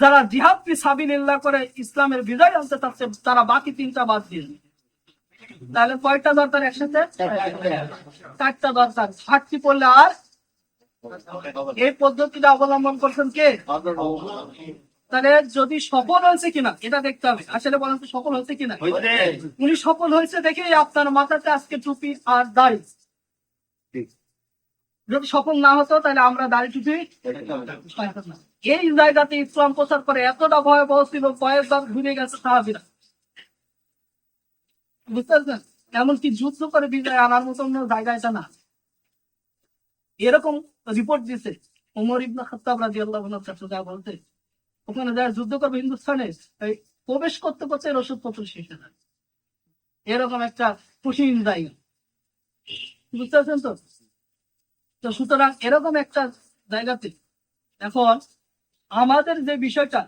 A: যারা জিহাদ ফি সাবিলিল্লাহ করে ইসলামের বিজয় আনতে চাচ্ছে তারা বাকি তিনটা বাদ দিচ্ছে। তাহলে কয়টা দরকার একসাথে? চারটা দরকার। ঘাটতি পড়লে আর এই পদ্ধতিটা অবলম্বন করছেন কে? তাহলে যদি সফল হয়েছে কিনা এটা দেখতে হবে। আসলে বলেন তো সফল হয়েছে কিনা? উনি সফল হয়েছে দেখে আপনার মাথাতে আজকে টুপি আর দাড়ি। যদি সফল না হতো তাহলে আমরা দাড়ি টুপি না। এই জায়গাতে ইসলাম প্রচার করে এতটা ভয়াবহ ছিল, কয়েকবার ঘুরে গেছে সাহাবীরা। বুঝতে পারছেন? এমনকি যুদ্ধ করে বিজয় আনার মতো জায়গা এটা না। এরকম রিপোর্ট দিছে ওমর ইবনে খাত্তাব রাদিয়াল্লাহু আনহু যা বলতে, ওখানে যারা যুদ্ধ করবে হিন্দুস্তানে প্রবেশ করতে করতে ওষুধপত্র শেষ হয়ে যায়। এরকম একটা কঠিন জায়গা। বুঝতে পারছেন তো? তো সুতরাং এরকম একটা জায়গাতে এখন আমাদের যে বিষয়টা,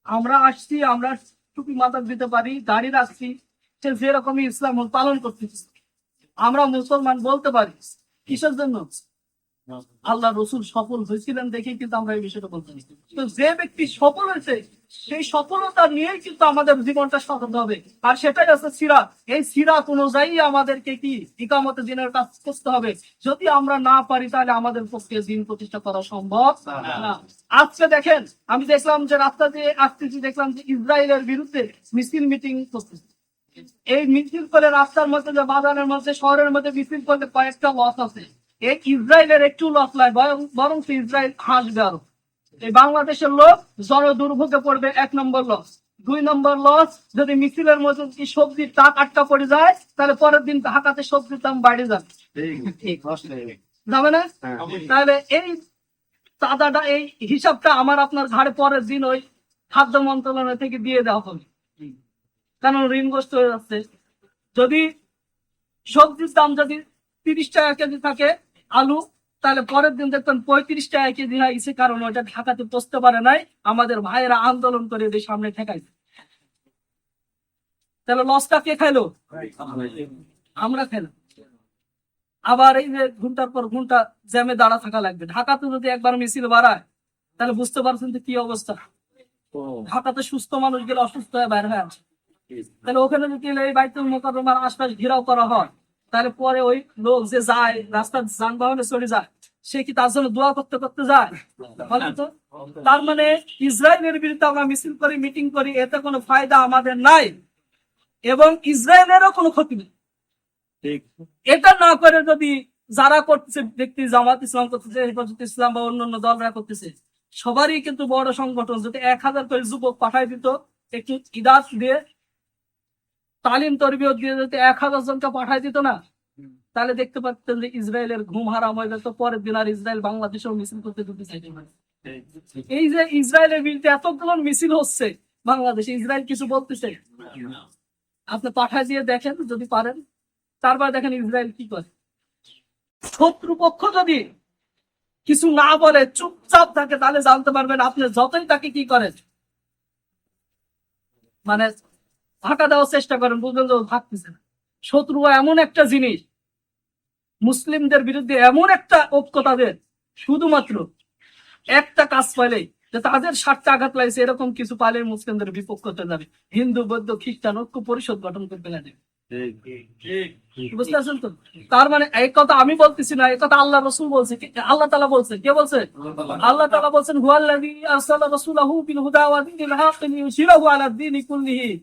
A: আমরা আসছি, আমরা টুপি মাথা দিতে পারি, দাড়ি রাখছি, সে যেরকমই ইসলাম পালন করতেছি, আমরা মুসলমান বলতে পারি। কিসের জন্য? আল্লাহ রসুল সফল হয়েছিলেন দেখে কিন্তু আমরা এই বিষয়টা বলতে পারি। তো যে ব্যক্তি সফল হয়েছে সেই সফলতা নিয়েই কিন্তু আমাদের জীবনটা সফল হবে। আর সেটাই আছে সিরাত। এই সিরাত অনুযায়ী আমাদেরকে কি ইকামতে দিনের কাজ করতে হবে। যদি আমরা না পারি তাহলে আমাদের পক্ষে দিন প্রতিষ্ঠা করা সম্ভব না। আজকে দেখেন, আমি দেখলাম যে রাস্তা দিয়ে আসতেছি, দেখলাম যে ইসরায়েলের বিরুদ্ধে মিছিল মিটিং করতেছে। এই মিছিল করে রাস্তার মধ্যে, যে বাজারের মধ্যে, শহরের মধ্যে মিছিল করলে কয়েকটা লস আছে। এই ইসরায়েলের একটু লস নয়, বরং ইসরায়েল হাসবে আরো। এই বাংলাদেশের লোক জন দুর্ভোগে পড়বে, 1 নম্বর লস। 2 নম্বর লস, যদি মিছিলের মধ্যে কি সবজির টাক আটকা পড়ে যায় তাহলে পরের দিন ঢাকাতে সবজির দাম বাড়ে যাবে, যাবে না? তাহলে এই চাঁদাটা, এই হিসাবটা আমার আপনার ঘাড়ে পরের দিন ওই খাদ্য মন্ত্রণালয় থেকে দিয়ে দেওয়া হবে, কারণ ঋণগ্রস্ত হয়ে যাচ্ছে। যদি সবজির দাম যদি 30 টাকা কেজি থাকে আলু, তাহলে পরের দিন দেখবেন 35 টাকা কেজি হয়ে গেছে, কারণ ওইটা ঢাকাতে পৌঁছতে পারে নাই, আমাদের ভাইয়েরা আন্দোলন করে এদের সামনে ঠেকাইছে। তাহলে লসটা কে খাইলো? আমরা খাইলাম। আবার এই যে ঘন্টার পর ঘন্টা জ্যামে দাঁড়া থাকা লাগবে। ঢাকাতে যদি একবার মিছিল বাড়ায় তাহলে বুঝতে পারছেন যে কি অবস্থা। ঢাকাতে সুস্থ মানুষ গেলে অসুস্থ হয়ে বাইরে হয়ে আসে। তাহলে ওখানে যদি এই বাইতুল মোকাররমার আশপাশ ঘেরাও করা হয় তাহলে পরে ওই লোক যে যায় রাস্তার যানবাহনে চলে যায়, সে কি তার জন্য দোয়া করতে করতে যায়? তার মানে ইসরায়েলের বিরুদ্ধে আমরা মিছিল করি, মিটিং করি, এতে কোনো ফায়দা আমাদের নাই এবং ইসরায়েলেরও কোনো ক্ষতি নেই। এটা না করে যদি যারা করতেছে, ব্যক্তি জামাত ইসলাম করতেছে, হেফাজত ইসলাম বা অন্যান্য দলরা করতেছে, সবারই কিন্তু বড় সংগঠন, যদি 1000 করে যুবক পাঠাই দিত, একটু ইদাত দিয়ে, তালিম তরবিয়ত দিয়ে যদি 1000 জনকে পাঠাই দিত না, তাহলে দেখতে পাচ্ছেন যে ইসরায়েলের ঘুম হারাম হয়ে যেত। পরের দিন আর ইসরায়েল বাংলাদেশেও মিছিল করতে দিতে চাইতে পারে। এই যে ইসরায়েলের বিরুদ্ধে এতগুলো মিছিল হচ্ছে বাংলাদেশে, ইসরায়েল কিছু বলতেছে? আপনি পাঠাই দিয়ে দেখেন যদি পারেন, তারপর দেখেন ইসরায়েল কি করে। শত্রুপক্ষ যদি কিছু না বলে চুপচাপ থাকে তাহলে জানতে পারবেন আপনি যতই তাকে কি করেন, মানে ঢাকা দেওয়ার চেষ্টা করেন, বুঝলেন যে ভাবতেছে না। শত্রু এমন একটা জিনিস, মুসলিমদের বিরুদ্ধে এমন একটা ঐক্য তাদের, শুধুমাত্র একটা কাজ পাইলে, যে তাদের স্বার্থে আঘাত লাগছে এরকম কিছু পাইলে মুসলিমদের বিপক্ষ হতে যাবে। হিন্দু, বৌদ্ধ, খ্রিস্টান ঐক্য পরিষদ গঠন করতে যাবে। বুঝতে পারছেন তো? তার মানে এই কথা আমি বলতেছি না, এই কথা আল্লাহ রসুল বলছে। আল্লাহ তাআলা বলছে। কে বলছে? আল্লাহ তাআলা বলছেন, হুয়াল্লাযী আরসালা রাসূলাহু বিল হুদা ওয়া দীনিল হাক্ক লিইয়ুযহিরাহু আলা দ্বীনি কুল্লিহি।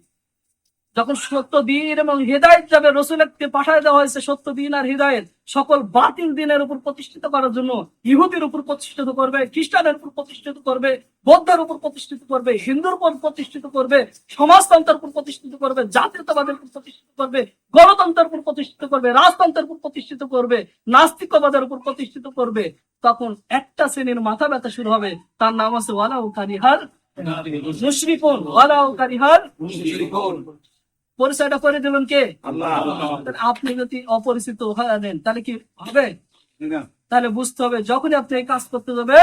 A: যখন সত্য দিন এবং হৃদায়ত যাবে, রসুলকে পাঠায় দেওয়া হয়েছে সত্য দিন আর হৃদায়ত সকল বাতিল দিনের উপর প্রতিষ্ঠিত করার জন্য। ইহুদির উপর প্রতিষ্ঠিত করবে, খ্রিস্টানের উপর প্রতিষ্ঠিত করবে, বৌদ্ধের উপর প্রতিষ্ঠিত করবে, হিন্দুর উপর প্রতিষ্ঠিত করবে, সমাজতন্ত্রের উপর প্রতিষ্ঠিত করবে, জাতীয়তাবাদের উপর প্রতিষ্ঠিত করবে, গণতন্ত্রের উপর প্রতিষ্ঠিত করবে, রাজতন্ত্রের উপর প্রতিষ্ঠিত করবে, নাস্তিকবাদের উপর প্রতিষ্ঠিত করবে। তখন একটা শ্রেণীর মাথা ব্যথা শুরু হবে, তার নাম আছে ওয়ালাউ কারিহাল মুশরিকুন, ওয়ালাউ কারিহাল মুশরিকুন। পরিচয়টা করে দিলেন কে? আল্লাহ। আপনি যদি অপরিচিত হয়ে দেন তাহলে কি হবে? তাহলে বুঝতে হবে, যখনই আপনি এই কাজ করতে যাবে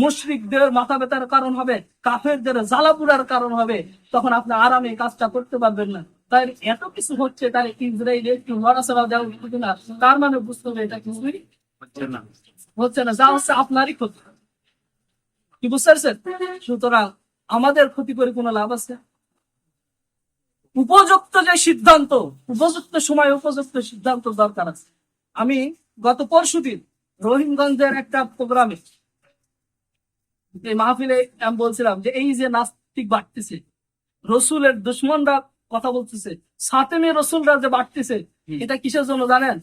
A: মুশরিকদের মাথা ব্যথার কারণ হবে, কাফেরদের জ্বালাপুরার কারণ হবে, তখন আপনি আরামে এই কাজটা করতে পারবেন না। তাই এত কিছু হচ্ছে, তাই ইসরায়েল একটু নড়াচড়া দেওয়া উচিত না, তার মানে বুঝতে হবে এটা কিছুই হচ্ছে না, যা হচ্ছে আপনারই ক্ষতি। কি বুঝতে পারছেন? সুতরাং আমাদের ক্ষতি করে কোনো লাভ আছে? উপযুক্ত যে সিদ্ধান্ত, উপযুক্ত সময় উপযুক্ত সিদ্ধান্ত দরকার আছে। আমি গত পরশুদিন রহিমগঞ্জের একটা প্রোগ্রামে এই মাহফিলে আমি বলছিলাম যে এই যে নাস্তিক বাড়তেছে, রসুলের দুশ্মনরা কথা বলতেছে, সাতেমে রসুলরা যে বাড়তেছে, এটা কিসের জন্য জানেন?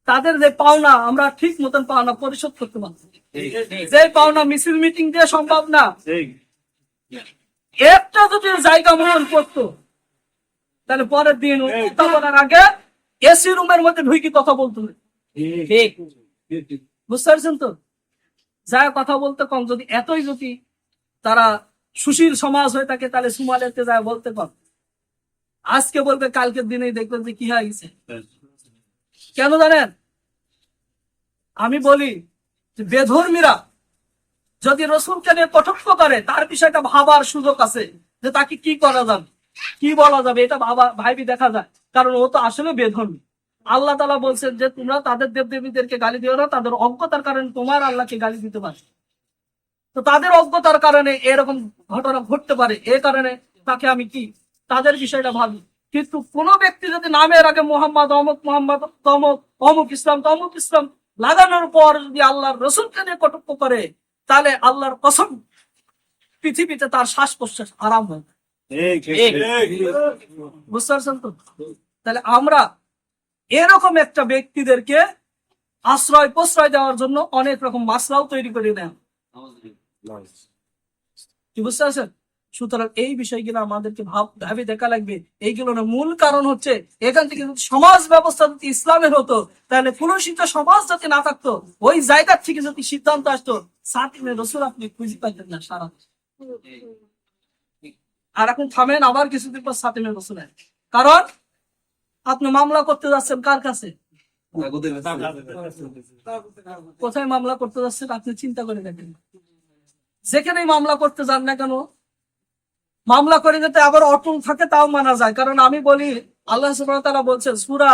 A: তাদের যে পাওনা আমরা ঠিক মতন পাওনা পরিশোধ করতে পারছি, যে পাওনা মিছিল মিটিং দিয়ে সম্ভব না। একটা যদি জায়গা মহল করতো, তাহলে পরের দিন কথা বলার আগে এসি রুমের মধ্যে ঢুকি কথা বলতো। বুঝতে পারছেন তো? যা কথা বলতে কম, যদি এতই যদি তারা সুশীল সমাজ হয়ে থাকে, তাহলে সুমালেতে যায় বলতে কম। আজকে বলবে, কালকের দিনেই দেখবেন যে কি হয়ে গেছে। কেন জানেন? আমি বলি যে বেধর্মীরা যদি রসুলকে নিয়ে কটাক্ষ করে, তার বিষয়টা ভাবার সুযোগ আছে যে তাকে কি করা যাবে, কি বলা যাবে, এটা ভাবি দেখা যায়। কারণ ও তো আসলে বেধর্মী। আল্লাহ তাআলা বলছেন যে তোমরা তাদের দেবদেবীদেরকে গালি দিও না, তাদের অজ্ঞতার কারণে তোমার আল্লাহকে গালি দিতে পারে। তো তাদের অজ্ঞতার কারণে এরকম ঘটনা ঘটতে পারে, এ কারণে তাকে আমি কি তাদের বিষয়টা ভাবি। কিন্তু কোন ব্যক্তি যদি নামের আগে মোহাম্মদ অমুক, মোহাম্মদ তমুক, অমুক ইসলাম তমুক ইসলাম লাগানোর পর যদি আল্লাহর রসুলকে নিয়ে কটাক্ষ করে, তাহলে আল্লাহর কসম পৃথিবীতে তার শ্বাস প্রশ্বাস আরাম হয়। বুঝতে পারছেন তো? তাহলে আমরা এরকম একটা ব্যক্তিদেরকে আশ্রয় প্রশ্রয় দেওয়ার জন্য অনেক রকম মাসলাও তৈরি করে দেন। কি বুঝতে পারছেন? সুতরাং এই বিষয়গুলো আমাদেরকে ভাবে দেখা লাগবে। এইগুলোর মূল কারণ হচ্ছে এখান থেকে যদি সমাজ ব্যবস্থা যদি ইসলামের হতো, তাহলে কলুষিত সমাজ যদি না থাকতো, ওই জায়গা থেকে যদি সিদ্ধান্ত আসতো, সাতিমে রসুল আপনি খুঁজে পাইতেন না সারা। আর এখন থামেন, আবার কিছুদিন পর সাতিমে রসুল। কারণ আপনি মামলা করতে যাচ্ছেন কার কাছে? কোথায় মামলা করতে যাচ্ছেন আপনি চিন্তা করে দেখেন। যেখানেই মামলা করতে যান না কেন, মামলা করে যেতে আবার অটল থাকে তাও মানা যায়। কারণ আমি বলি, আল্লাহ সুবহানাহু ওয়া তাআলা বলছেন সূরা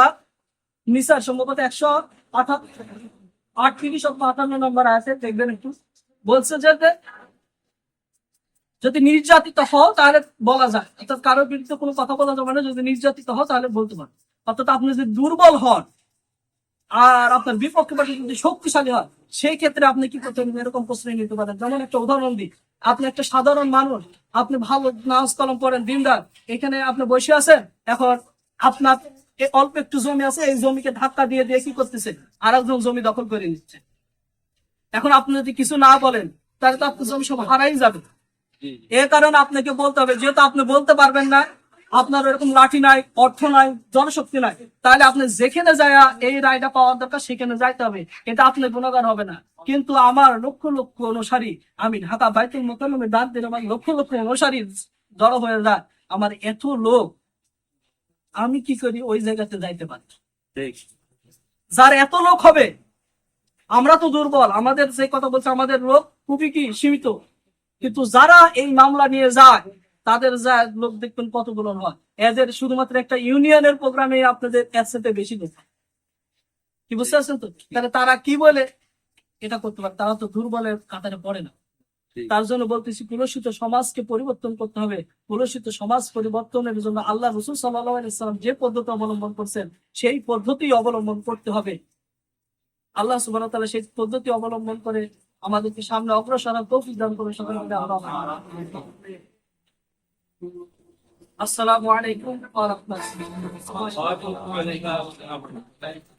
A: নিসার সম্ভবত 138 নম্বর আয়াতে, দেখবেন একটু, বলছে যে যদি নির্যাতিত হও তাহলে বলা যায়, অর্থাৎ কারোর বিরুদ্ধে কোনো কথা বলা যাবে না। যদি নির্যাতিত হও তাহলে বলতে পারেন। অর্থাৎ আপনি যদি দুর্বল হন আর আপনার বিপক্ষে পার্টি যদি শক্তিশালী হয়, সেই ক্ষেত্রে আপনি কি করতে পারেন, এরকম প্রশ্রয় নিতে পারেন। যেমন একটা উদাহরণ দিই, আপনি একটা সাধারণ মানুষ, আপনি ভালো নামাজ কালাম পড়েন দিনরাত, এখানে আপনি বসে আছেন, এখন আপনার অল্প একটু জমি আছে, এই জমিকে ধাক্কা দিয়ে দিয়ে কি করতেছে, আর একজন জমি দখল করে নিচ্ছে। এখন আপনি যদি কিছু না বলেন, তাহলে তো আপনার জমি সব হারাই যাবে। এর কারণে আপনাকে বলতে হবে, যেহেতু আপনি বলতে পারবেন না, আপনার এরকম লাঠি নাই, অর্থ নাই, জনশক্তি নাই, তাহলে আপনি যেখানে যায় এই রায়টা পাওয়ার দরকার সেখানে যাইতে হবে। এটা আপনার গুণগান হবে না। কিন্তু আমার লক্ষ লক্ষ অনুসারী, আমি ঢাকা বাইতুল মোকাররমে দান দিলে আমার লক্ষ লক্ষ অনুসারী জড়ো হয়ে যায়, আমার এত লোক, আমি কি করি ওই জায়গাতে যাইতে পারি? যার এত লোক হবে, আমরা তো দুর্বল, আমাদের যে কথা বলছে আমাদের লোক খুবই কি সীমিত, কিন্তু যারা এই মামলা নিয়ে যায় তাদের যা লোক দেখবেন কতগুলো হয়। এদের শুধুমাত্র একটা ইউনিয়নের প্রোগ্রামে আপনাদের এর সাথে বেশি লোক। কি বুঝতে পারছেন তো? তাহলে তারা কি বলে এটা করতে পারে? তারা তো দুর্বলের কাতারে পড়ে না। তার জন্য বলতেছি, কলুষিত সমাজকে পরিবর্তন করতে হবে। কলুষিত সমাজ পরিবর্তনের জন্য আল্লাহ রাসূল সাল্লাল্লাহু আলাইহি ওয়াসাল্লাম যে পদ্ধতি অবলম্বন করছেন, সেই পদ্ধতি অবলম্বন করতে হবে। আল্লাহ সুবহানাহু ওয়া তাআলা সেই পদ্ধতি অবলম্বন করে আমাদেরকে সামনে অগ্রসর হওয়ার তৌফিক দান করে। সকলে আসসালামু আলাইকুম ওয়া রাহমাতুল্লাহি ওয়া বারাকাতুহু।